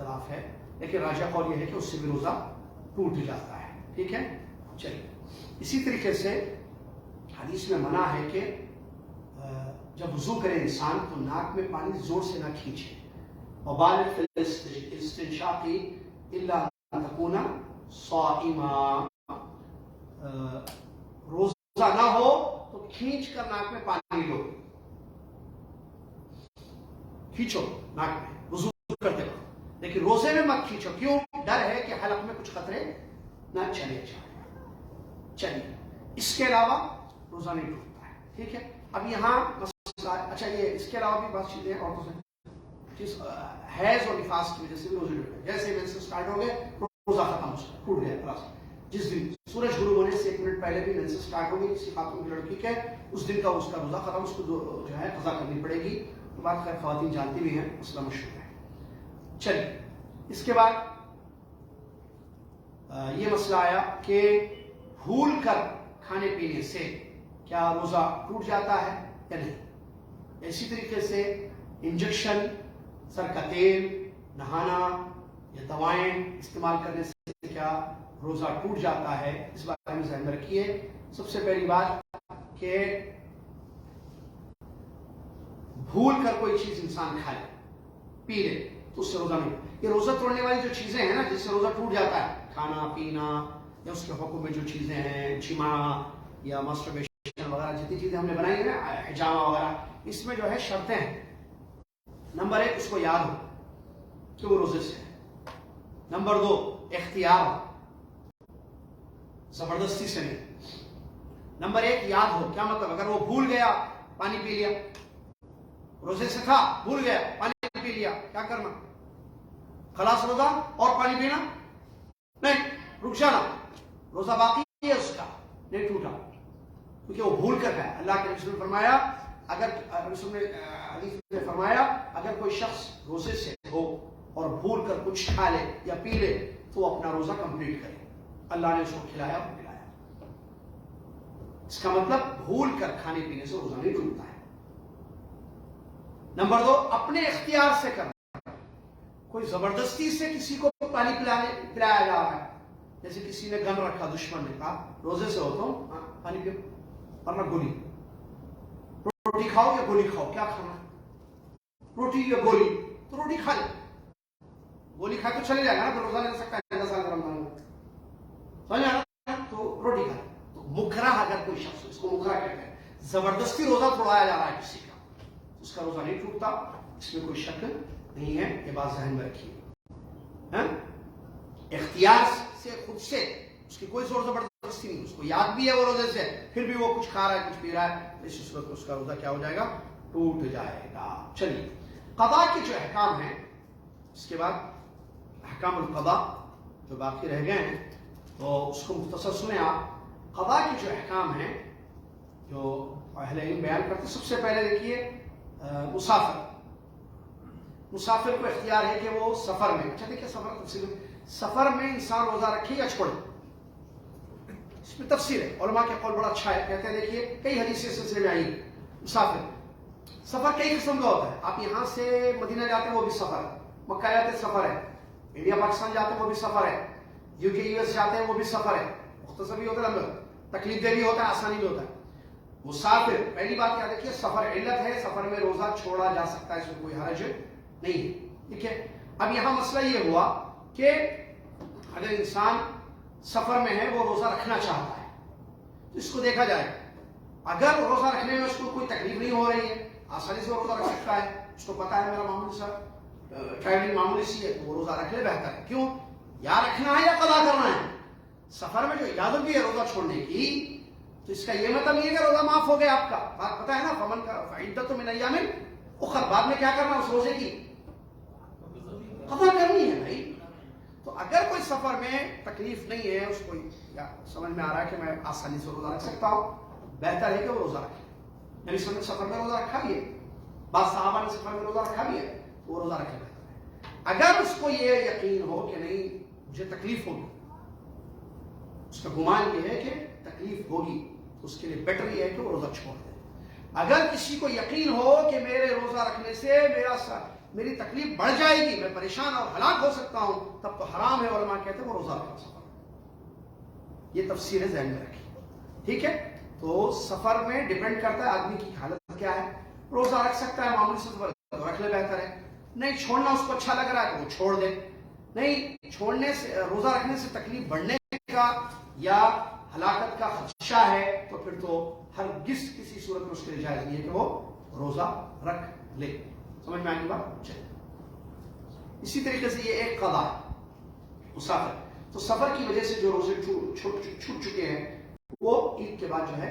اختلاف ہے، لیکن راجح قول یہ ہے کہ اس سے بھی روزہ ٹوٹ جاتا ہے. ٹھیک ہے. چلیے اسی طریقے سے حدیث میں منع ہے کہ جب وضو کرے انسان تو ناک میں پانی زور سے نہ کھینچے. وبالغ فی الاستنشاق الا ان تکون صائما، روزہ نہ ہو تو کھینچ کر ناک میں پانی لو، کھینچو ناک میں وضو کرتے وقت، لیکن روزے میں مت کھینچو. کیوں؟ ڈر ہے کہ حلق میں کچھ قطرے نہ چلے جائیں. چلیے اس کے علاوہ روزہ نہیں ٹوٹتا ہے. ٹھیک ہے. اب یہاں اچھا یہ اس کے علاوہ بھی بات چیزیں عورتوں سے حیض اور نفاس کی وجہ سے بھی روزے ٹوٹ گئے. جیسے مینسز اسٹارٹ ہو گئے روزہ ختم ہو ٹوٹ گیا خلاص. جس دن سورج غروب ہونے سے 1 منٹ پہلے بھی مینسز اسٹارٹ ہو گئی کسی خاتون کی لڑکی کے، اس دن کا اس کا روزہ ختم، اس کو جو ہے قضا کرنی پڑے گی. تو بات خیر خواتین جانتی بھی ہیں، مسئلہ مشہور ہے. چلیے اس کے بعد یہ مسئلہ آیا کہ بھول کر کھانے پینے سے کیا روزہ ٹوٹ جاتا ہے یا نہیں. اسی طریقے سے انجیکشن، سر کا تیل، نہانا یا دوائیں استعمال کرنے سے کیا روزہ ٹوٹ جاتا ہے، اس بارے میں ذہن میں رکھیے. سب سے پہلی بات کہ بھول کر کوئی چیز انسان کھائے پی لے تو اس سے روزہ نہیں. یہ روزہ توڑنے والی جو چیزیں ہیں نا جس سے روزہ ٹوٹ جاتا ہے، کھانا پینا یا اس کے حکم میں جو چیزیں ہیں، جماع یا مسٹربیشن وغیرہ جتنی چیزیں ہم نے بنائی ہیں نا، حجامہ وغیرہ، اس میں جو ہے شرطیں ہیں. نمبر 1 اس کو یاد ہو کہ وہ روزے سے ہے. نمبر 2 اختیار ہو، زبردستی سے نہیں. نمبر 1 یاد ہو، کیا مطلب؟ اگر وہ بھول گیا پانی پی لیا، روزے سے تھا بھول گیا پانی پی لیا، کیا کرنا؟ خلاص روزہ اور پانی پینا نہیں، رک جانا، روزہ باقی ہے اس کا، نہیں ٹوٹا کیونکہ وہ بھول کر ہے. اللہ کے رسول نے فرمایا، اگر رسول نے حدیث میں فرمایا اگر کوئی شخص روزے سے ہو اور بھول کر کچھ کھا لے یا پی لے تو وہ اپنا روزہ کمپلیٹ کرے. اللہ نے اس کو کھلایا اور پلایا. اس کا مطلب بھول کر کھانے پینے سے روزہ نہیں ٹوٹتا ہے. نمبر 2 اپنے اختیار سے کرنا. کوئی زبردستی سے کسی کو پانی پلایا جا رہا ہے، جیسے کسی نے گن رکھا، دشمن نے کہا روزے سے ہو تو پانی پیو، ورنہ گولی، روٹی کھاؤ یا گولی کھاؤ، کیا کھانا؟ روٹی یا گولی؟ تو روٹی کھا لے، گولی کھائے تو چلے جائے گا نا، تو روزہ نہیں رکھ سکتا ہے 10 سال کا رمضان میں، سمجھ آ رہا؟ تو روٹی کھا لے. تو مکرہ اگر کوئی شخص، اس کو مکرہ کہتے ہیں، زبردستی روزہ توڑایا جا رہا ہے کسی کا، اس کا روزہ نہیں ٹوٹتا، اس میں کوئی شک نہیں ہے. یہ بات ذہن میں رکھیے. اختیار سے، خود سے، اس کی کوئی زور زبردستی نہیں، اس کو یاد بھی ہے وہ روزے سے، پھر بھی وہ کچھ کھا رہا ہے کچھ پی رہا ہے، اس صورت میں اس کا روزہ کیا ہو جائے گا؟ ٹوٹ جائے گا. چلیے قضاء کے جو احکام ہیں، اس کے بعد احکام القضاء جو باقی رہ گئے ہیں تو اس کو مختصر سنیں آپ. قضاء کے جو احکام ہیں جو اہل علم بیان کرتے ہیں، سب سے پہلے دیکھیے مسافر کو اختیار ہے کہ وہ سفر میں، اچھا دیکھیے سفر میں انسان روزہ رکھے یا چھوڑے، اس میں تفصیل ہے. علماء کے قول بڑا اچھا ہے، کہتے ہیں دیکھیے کئی حدیثیں اس سلسلے میں آئی. سفر کئی قسم کا ہوتا ہے. آپ یہاں سے مدینہ جاتے ہیں وہ بھی سفر ہے، مکہ جاتے ہیں سفر ہے، انڈیا پاکستان جاتے ہیں وہ بھی سفر ہے، UK US جاتے ہیں وہ بھی سفر ہے. مختصر بھی ہوتا ہے، لمبا تکلیف دہ بھی ہوتا ہے، آسانی بھی ہوتا ہے. مسافر پہلی بات کیا دیکھیے، سفر علت ہے، سفر میں روزہ چھوڑا جا سکتا ہے، اس میں کوئی حرج نہیں ہے. ٹھیک ہے. اب یہاں مسئلہ یہ ہوا کہ اگر انسان سفر میں ہے، وہ روزہ رکھنا چاہتا ہے تو اس کو دیکھا جائے. اگر روزہ رکھنے میں اس کو کوئی تکلیف نہیں ہو رہی ہے، آسانی سے وہ روزہ رکھ سکتا ہے، اس کو پتا ہے میرا معمولی سا ٹریولنگ معمولی سی ہے، تو وہ روزہ رکھ لے، بہتر ہے. کیوں؟ یا رکھنا ہے یا قضا کرنا ہے. سفر میں جو اجازت بھی ہے روزہ چھوڑنے کی، تو اس کا یہ مطلب نہیں ہے کہ روزہ معاف ہو گیا آپ کا. بات پتہ ہے نا، فمن کا فعدۃ من ایام اخر، بعد میں کیا کرنا اس روزے کی؟ قضا کرنی ہے بھائی. تو اگر کوئی سفر میں تکلیف نہیں ہے، اس کو یا سمجھ میں آ رہا ہے کہ میں آسانی سے روزہ رکھ سکتا ہوں، بہتر ہے کہ وہ روزہ رکھے. نبی صلی اللہ علیہ وسلم سفر میں روزہ رکھا بھی ہے، بعض صحابہ نے سفر میں روزہ رکھا بھی ہے، تو وہ روزہ رکھے بہتر ہے. اگر اس کو یہ یقین ہو کہ نہیں مجھے تکلیف ہوگی، اس کا گمان یہ ہے کہ تکلیف ہوگی، تو اس کے لیے بیٹر یہ ہے کہ وہ روزہ چھوڑ دے. اگر کسی کو یقین ہو کہ میرے روزہ رکھنے سے میرا میری تکلیف بڑھ جائے گی، میں پریشان اور ہلاک ہو سکتا ہوں، تب تو حرام ہے۔ علماء کہتے ہیں وہ روزہ رکھنا سفر۔ یہ تفسیر ذہن میں رکھی، ٹھیک ہے؟ تو سفر میں ڈیپینڈ کرتا ہے آدمی کی حالت کیا ہے۔ روزہ رکھ سکتا ہے معمولی سفر تو رکھ لے، بہتر ہے۔ نہیں چھوڑنا اس کو اچھا لگ رہا ہے تو وہ چھوڑ دے۔ نہیں چھوڑنے سے، روزہ رکھنے سے تکلیف بڑھنے کا یا ہلاکت کا خدشہ ہے تو پھر تو ہرگز کسی صورت میں اس کے لیے جائز نہیں ہے کہ وہ روزہ رکھ لے۔ سمجھ میں آنے کی بات؟ چلے، اسی طریقے سے یہ ایک قضا ہے مسافر، تو سفر کی وجہ سے جو روزے چھوٹ چکے ہیں وہ عید کے بعد جو ہے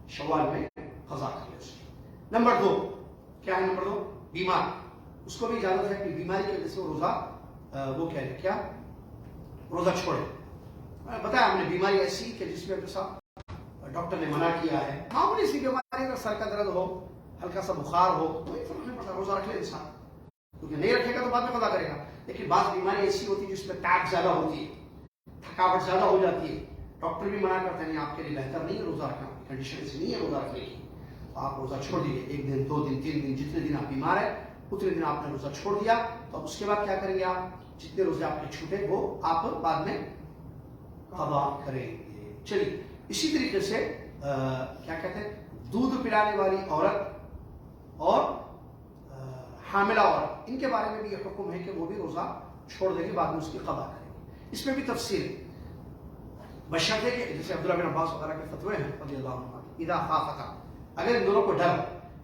شوال میں قضا کر لے اس کی۔ نمبر 2 کیا ہے؟ نمبر 2 بیمار، اس کو بھی اجازت ہے کہ بیماری کی وجہ سے وہ روزہ وہ کہہ لے کیا روزہ چھوڑے۔ بتایا ہم نے بیماری ایسی کہ جس میں ڈاکٹر نے منع کیا ہے، معمولی سی بیماری، اگر سر کا درد ہو، ہلکا سا بخار ہو، کوئی فرق نہیں پڑتا، روزہ رکھ لے انسان، کیونکہ نہیں رکھے گا تو بعد میں قضا کرے گا۔ لیکن بعض بیماری ایسی ہوتی ہے جس میں ٹیپ زیادہ ہوتی ہے، تھکاوٹ زیادہ ہو جاتی ہے، ڈاکٹر بھی منع کرتے ہیں آپ کے لیے بہتر نہیں ہے روزہ رکھنا، کنڈیشن ایسی نہیں ہے روزہ رکھنے کی، تو آپ روزہ چھوڑ دیجیے، 1 دن 2 دن 3 دن، جتنے دن آپ بیمار ہیں اتنے دن آپ نے روزہ چھوڑ دیا، تو اس کے بعد کیا کریں گے آپ؟ جتنے روزے آپ کے چھوٹے وہ آپ بعد میں قضا کریں گے۔ چلیے، اسی طریقے سے کیا کہتے ہیں، دودھ پلانے والی عورت اور حاملہ عورت، ان کے بارے میں بھی یہ حکم ہے کہ وہ بھی روزہ چھوڑ دیں گے، بعد میں اس کی قضا کریں گے۔ اس میں بھی تفصیل بشرطے کہ جیسے عبداللہ بن عباس وغیرہ کے فتوے ہیں رضی اللہ عنہ، اذا خافتا، اگر ان دونوں کو ڈر،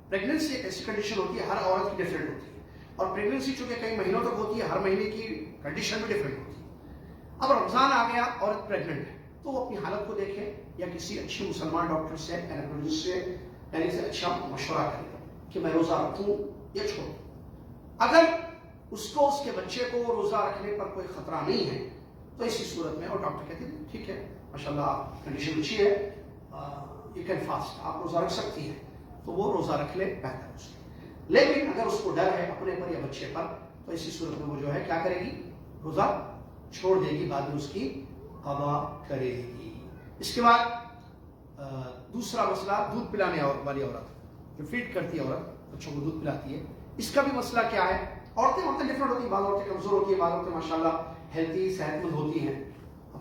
پریگننسی ایک ایسی کنڈیشن ہوتی ہے، ہر عورت کی ڈفرینٹ ہوتی ہے، اور پریگننسی چونکہ کئی مہینوں تک ہوتی ہے، ہر مہینے کی کنڈیشن بھی ڈفرینٹ ہوتی ہے۔ اب رمضان آ گیا، عورت پریگننٹ ہے، تو وہ اپنی حالت کو دیکھے یا کسی اچھی مسلمان ڈاکٹر سے، گائنیکولوجسٹ سے، یعنی سے اچھا مشورہ کرے کہ میں روزہ رکھوں یا چھوڑوں۔ اگر اس کو اس کے بچے کو روزہ رکھنے پر کوئی خطرہ نہیں ہے تو اسی صورت میں، اور ڈاکٹر کہتے ہیں ٹھیک ہے ماشاءاللہ کنڈیشن اچھی ہے، یو کین فاسٹ، آپ روزہ رکھ سکتی ہیں، تو وہ روزہ رکھ لے، بہتر ہے اس لیے۔ لیکن اگر اس کو ڈر ہے اپنے پر یا بچے پر، تو اسی صورت میں وہ جو ہے کیا کرے گی؟ روزہ چھوڑ دے گی، بعد میں اس کی قضا کرے گی۔ اس کے بعد دوسرا مسئلہ، دودھ پلانے والی عورت، جو فیڈ کرتی ہے عورت، بچوں کو دودھ پلاتی ہے، اس کا بھی مسئلہ کیا ہے؟ عورتیں ڈفرینٹ ہوتی ہیں، بعض عورتیں کمزور ہوتی ہیں، بعض عورتیں ماشاءاللہ ہیلتھی صحت مند ہوتی ہیں۔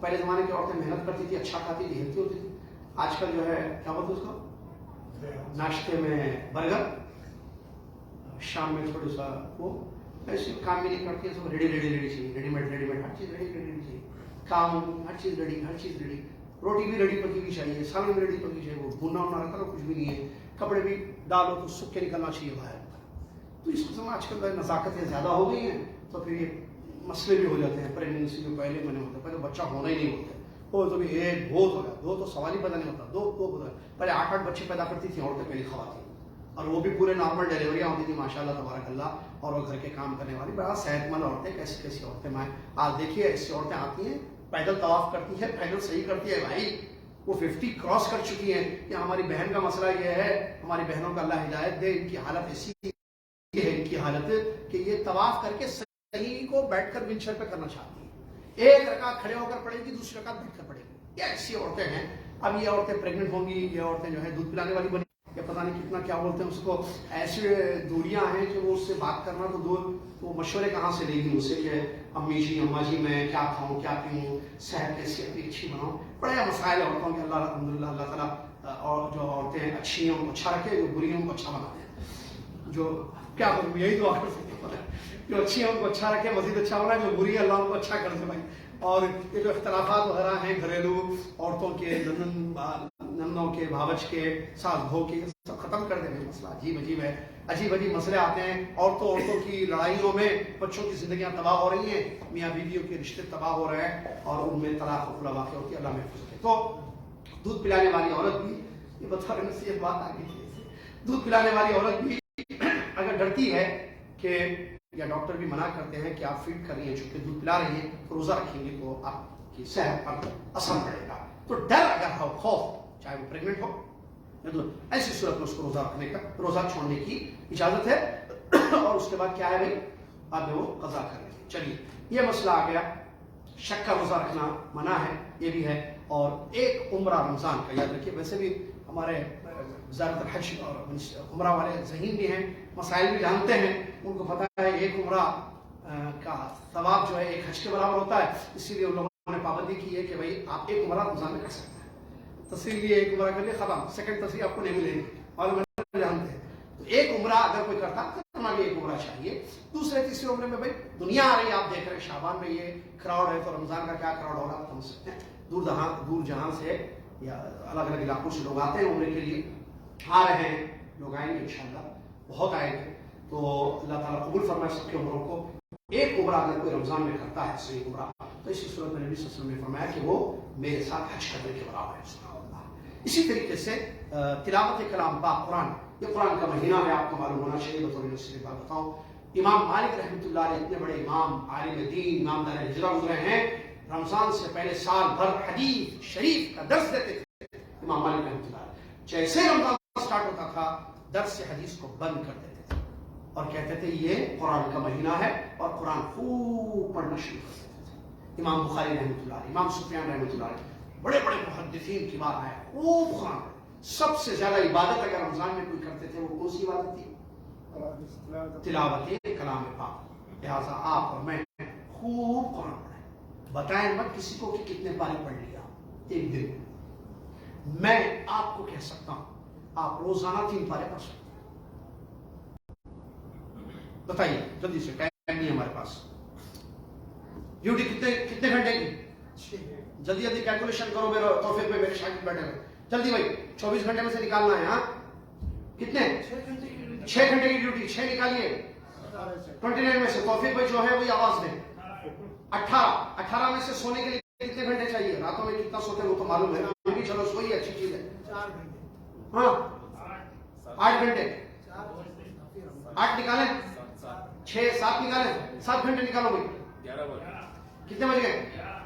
پہلے زمانے کی عورتیں محنت کرتی تھی، اچھا کھاتی تھی، ہیلتھی ہوتی تھی۔ آج کل جو ہے کیا بولتے اس کو، ناشتے میں برگر، شام میں تھوڑا سا وہ، ایسے کام بھی نہیں کرتی ہے، سب ریڈی چاہیے، ریڈی میڈ ہر چیز ریڈی چاہیے، کام ہر چیز ریڈی، روٹی بھی ریڈی پکی ہوئی چاہیے، سالن بھی ریڈی پکی چاہیے، وہ بھوننا ہونا رہتا ہے، کچھ بھی نہیں ہے، کپڑے بھی ڈالو تو سوکھ کے نکلنا چاہیے باہر۔ تو اس قسم آج کل نزاکتیں زیادہ ہو گئی ہیں، تو پھر یہ مسئلے بھی ہو جاتے ہیں۔ پریگننسی جو پہلے میں نے ہوتا ہے، پہلے بچہ ہونا ہی نہیں ہوتا، وہ تو بھی 1 بہت ہو گیا، 2 تو سوال ہی پیدا نہیں ہوتا، 2 ہوتا ہے۔ پہلے 8 بچے پیدا کرتی تھیں عورتیں، پہلے خواتین، اور وہ بھی پورے نارمل ڈیلیوریاں ہوتی تھی ماشاءاللہ تبارک اللہ، اور وہ گھر کے کام کرنے والی بڑا صحت مند عورتیں، کیسی عورتیں مائیں۔ آج دیکھیے ایسی عورتیں آتی ہیں، پیدل طواف کرتی ہے، پیدل صحیح کرتی ہے، بھائی وہ 50 کراس کر چکی ہیں، کہ ہماری بہن کا مسئلہ یہ ہے، ہماری بہنوں کا اللہ ہدایت دے، ان کی حالت ایسی ہے، ان کی حالت کہ یہ طواف کر کے صحیح کو بیٹھ کر ویل چیئر پہ کرنا چاہتی ہیں، 1 رکعت کھڑے ہو کر پڑھے گی، دوسری رکعت بیٹھ کر پڑھے گی، یہ ایسی عورتیں ہیں۔ اب یہ عورتیں پریگننٹ ہوں گی، یہ عورتیں جو ہے دودھ پلانے والی بنی، یا پتہ نہیں کتنا کیا بولتے ہیں اس کو، ایسی دوریاں ہیں کہ وہ اس سے بات کرنا تو دور، وہ مشورے کہاں سے لے گی مجھ سے کہ امی جی اماں جی میں کیا کھاؤں کیا پیوں، صحت کیسی اپنی اچھی بناؤں، بڑے مسائل عورتوں کے۔ اللہ الحمدللہ اللہ تعالیٰ اور جو عورتیں اچھی ہیں ان کو اچھا رکھے، جو بری ہیں ان کو اچھا بنا دیں، جو کیا کروں یہی دعا کر سکتے ہیں، جو اچھی ہیں ان کو اچھا رکھے، مزید اچھا ہونا، جو بری ہے اللہ ان کو اچھا کر دے بھائی۔ اور یہ جو اختلافات وغیرہ ہیں گھریلو، عورتوں کے نندوں کے، بھاوج کے، ساس بہو کے، سب ختم کر دیں۔ مسئلہ عجیب ہے، عجیب مسئلے آتے ہیں، عورتوں کی لڑائیوں میں بچوں کی زندگیاں تباہ ہو رہی ہیں، میاں بیویوں کے رشتے تباہ ہو رہے ہیں، اور ان میں طلاق و خلا واقع ہوتی ہے، اللہ محفوظ رکھے۔ تو دودھ پلانے والی عورت بھی، یہ بتا رہے سے بات آ گئی، دودھ پلانے والی عورت بھی اگر ڈرتی ہے کہ، یا ڈاکٹر بھی منع کرتے ہیں کہ آپ فیڈ کر رہی ہیں، چونکہ دودھ پلا رہی ہیں تو روزہ رکھیں گے تو آپ کی صحت پر اثر پڑے گا، تو ڈر اگر ہو، خوف، چاہے وہ پریگننٹ ہو، ایسی صورت میں اس کو روزہ رکھنے کا، روزہ چھوڑنے کی اجازت ہے، اور اس کے بعد کیا ہے بھائی، بعد میں وہ قضا کر لیں گے۔ چلیے، یہ مسئلہ آ گیا، شک کا روزہ رکھنا منع ہے، یہ بھی ہے۔ اور ایک عمرہ رمضان کا. یاد رکھیے ویسے بھی ہمارے وزارت الحج اور عمرہ والے ذہین بھی ہیں, مسائل بھی جانتے ہیں, ان کو پتہ ہے ایک عمرہ کا ثواب جو ہے ایک حج کے برابر ہوتا ہے. اسی لیے ان لوگوں نے پابندی کی ہے کہ بھائی آپ ایک عمرہ رمضان میں کر سکتے ہیں. تصریح لیے ایک عمرہ کر لیے ختم, سیکنڈ تصریح آپ کو نہیں ملے گی, اور جانتے ہیں. تو ایک عمرہ اگر کوئی کرتا تو کرنا بھی ایک عمرہ چاہیے. دوسرے تیسرے عمرے میں بھائی دنیا آ رہی ہے, آپ دیکھ رہے ہیں شعبان میں یہ کراؤڈ ہے, تو رمضان کا کیا کراؤڈ ہوگا آپ سمجھ سکتے ہیں. دور جہاں سے یا الگ الگ علاقوں سے لوگ آتے ہیں عمرے کے لیے, آ رہے ہیں, لوگ آئیں گے انشاءاللہ, بہت آئیں گے. تو اللہ تعالیٰ قبول فرمائے سب کے عمروں کو. ایک عمرہ اگر کوئی رمضان میں کرتا ہے صحیح عمرہ, تو اسی صورت میں نبی صلی اللہ علیہ وسلم نے فرمایا کہ وہ میرے ساتھ حج کرنے کے برابر ہے. سبحان اللہ. اسی طریقے سے تلاوت کلام پاک قرآن, یہ قرآن کا مہینہ ہے, آپ کو معلوم ہونا چاہیے. بطور نصیحت بات بتاؤں, امام مالک رحمۃ اللہ علیہ اتنے بڑے امام, عالم دین, امام دار ہجرہ گزرے ہیں, رمضان سے پہلے سال بھر حدیث شریف کا درس دیتے تھے. امام مالک رحمۃ اللہ علیہ جیسے رمضان اسٹارٹ ہوتا تھا درس حدیث کو بند کر دیتے تھے اور کہتے تھے یہ قرآن کا مہینہ ہے, اور قرآن خوب پڑھنا شروع کر دیتے تھے. امام بخاری رحمۃ اللہ علیہ, امام سفیان رحمۃ اللہ علیہ, بڑے بڑے محدثین کی بات ہے, خوب قرآن. سب سے زیادہ عبادت اگر رمضان میں کوئی کرتے تھے وہ کون سی عبادت تھی؟ تلاوت کلام پاک. لہٰذا آپ اور میں خوب قرآن پڑھیں. بتائیں مت کسی کو کہ کتنے پارے پڑھ لیا ایک دن میں. میں آپ کو کہہ سکتا ہوں آپ روزانہ 3 پارے پڑھ سکتے ہیں. بتائیے جلدی سے, ٹائم نہیں ہمارے پاس. ڈیوٹی کتنے گھنٹے کی؟ جلدی جلدی کیلکولیشن کرو, میرے توفیق پہ میرے شاگرد بیٹھے ہوئے, جلدی بھائی 24 گھنٹے میں سے نکالنا ہے. ہاں کتنے؟ 6 گھنٹے کی ڈیوٹی, 6 نکالیے 29 میں سے. توفیق بھائی جو ہے وہی آواز دیں. 18 میں سے سونے کے لیے کتنے گھنٹے چاہیے؟ راتوں میں کتنا سوتے ہیں وہ تو معلوم ہے, چلو سوئی اچھی چیز ہے. 4 گھنٹے. ہاں 8 گھنٹے. 8 نکالیں, 6 7 نکالیں, 7 گھنٹے نکالو بھائی. 11 کتنے بج گئے؟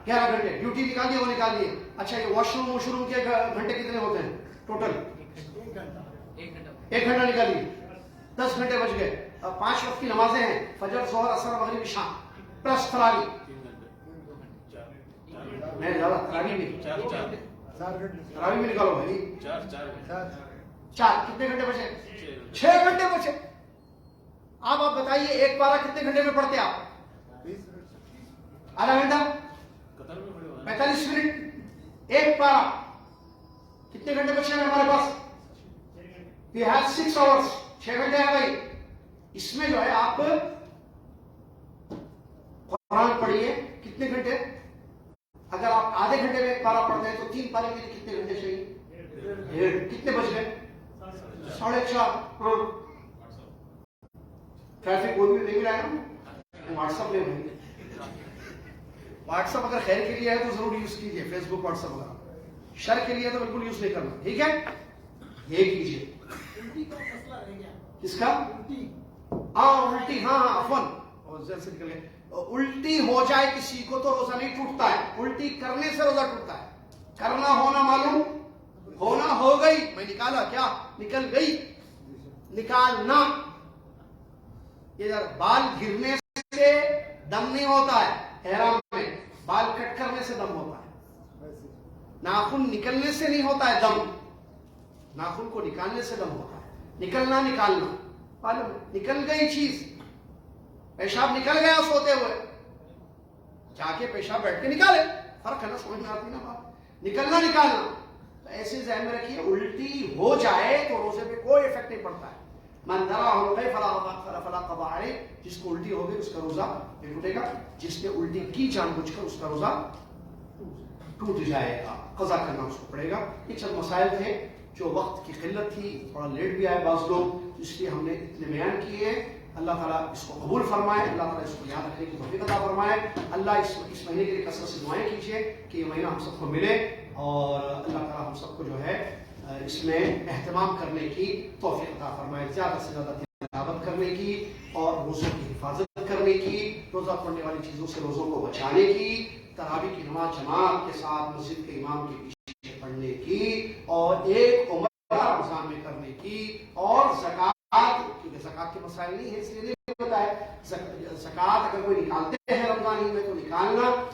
11 گھنٹے. ڈیوٹی نکال دیے, وہ نکال دیے. اچھا یہ واش روم کے گھنٹے کتنے ہوتے ہیں ٹوٹل؟ 1 گھنٹہ نکالیے, 10 گھنٹے بج گئے. 5 وقت کی نمازیں ہیں, فجر, ظہر, عصر, مغرب, شام, پلس تراوی. نہیں زیادہ تراوی بھی, تراوی بھی نکالو بھائی. 4 کتنے گھنٹے بچے؟ 6 گھنٹے بچے. اب آپ بتائیے ایک پارہ کتنے گھنٹے میں پڑھتے آپ؟ آدھا گھنٹہ, 45 منٹ. ایک پارہ کتنے گھنٹے بچے ہیں ہمارے پاس؟ We have 6 hours. 6 گھنٹے ہیں بھائی. اس میں جو ہے آپ قرآن پڑھیے. کتنے گھنٹے؟ اگر آپ آدھے گھنٹے میں ایک پارہ پڑھتے ہیں تو 3 پارے کے لیے کتنے گھنٹے چاہیے؟ کتنے بج گئے؟ 4:30. ہاں ٹریفک کوئی بھی نہیں ملا ہے نا, واٹس ایپ لے لیں. واٹس ایپ اگر خیر کے لیے ہے تو ضرور یوز کیجیے, فیس بک, واٹس ایپ وغیرہ. شر کے لیے تو بالکل یوز نہیں کرنا, ٹھیک ہے؟ یہ کیجیے. کس کا؟ ہاں الٹی, ہاں عفواً سے نکل گئے. الٹی ہو جائے کسی کو تو روزہ نہیں ٹوٹتا ہے, الٹی کرنے سے روزہ ٹوٹتا ہے. کرنا ہونا معلوم, ہونا ہو گئی, میں نکالا کیا نکل گئی, نکالنا. ادھر بال گرنے سے دم نہیں ہوتا ہے احرام میں, بال کٹ کرنے سے دم ہوتا ہے. ناخن نکلنے سے نہیں ہوتا ہے دم, ناخن کو نکالنے سے دم ہوتا ہے. نکلنا نکالنا معلوم, نکل گئی چیز, پیشاب نکل گیا سوتے ہوئے, جا کے پیشاب بیٹھ کے نکالے, فرق ہے نا, سمجھ میں آتی نا بات. نکلنا نکالنا. تو ایسے ذہن میں رکھیے الٹی ہو جائے تو روزے پہ کوئی افیکٹ نہیں پڑتا ہے. من درا ہو گئے فلا قضاء علیہ, جس کو الٹی ہو گئی اس کا روزہ نہیں ٹوٹے گا. جس نے الٹی کی جان بوجھ کر اس کا روزہ ٹوٹ جائے گا, قضا کرنا اس کو پڑے گا. یہ چند مسائل تھے جو وقت کی قلت تھی, تھوڑا لیٹ بھی آئے بعض لوگ, اس لیے ہم نے اتنے بیان کیے ہیں. اللہ تعالیٰ اس کو قبول فرمائے, اللہ تعالیٰ اس کو یاد رکھنے کی توفیق عطا فرمائے. اللہ اس مہینے کے لیے کثرت سے دعائیں کیجیے کہ یہ مہینہ ہم سب کو ملے, اور اللہ تعالیٰ ہم سب کو جو ہے اس میں اہتمام کرنے کی توفیق عطا فرمائے, زیادہ سے زیادہ تلاوت کرنے کی اور روزوں کی حفاظت کرنے کی, روزہ پڑھنے والی چیزوں سے روزوں کو بچانے کی, تراویح کی نماز جماعت کے ساتھ مسجد کے امام کے پیچھے پڑھنے کی, اور ایک عمرہ رمضان میں کرنے کی, اور زکوٰۃ, کیونکہ زکوٰۃ کے مسائل نہیں ہے اس لیے نہیں ہوتا ہے. زکوٰۃ اگر کوئی نکالتے ہیں رمضان ہی میں تو نکالنا,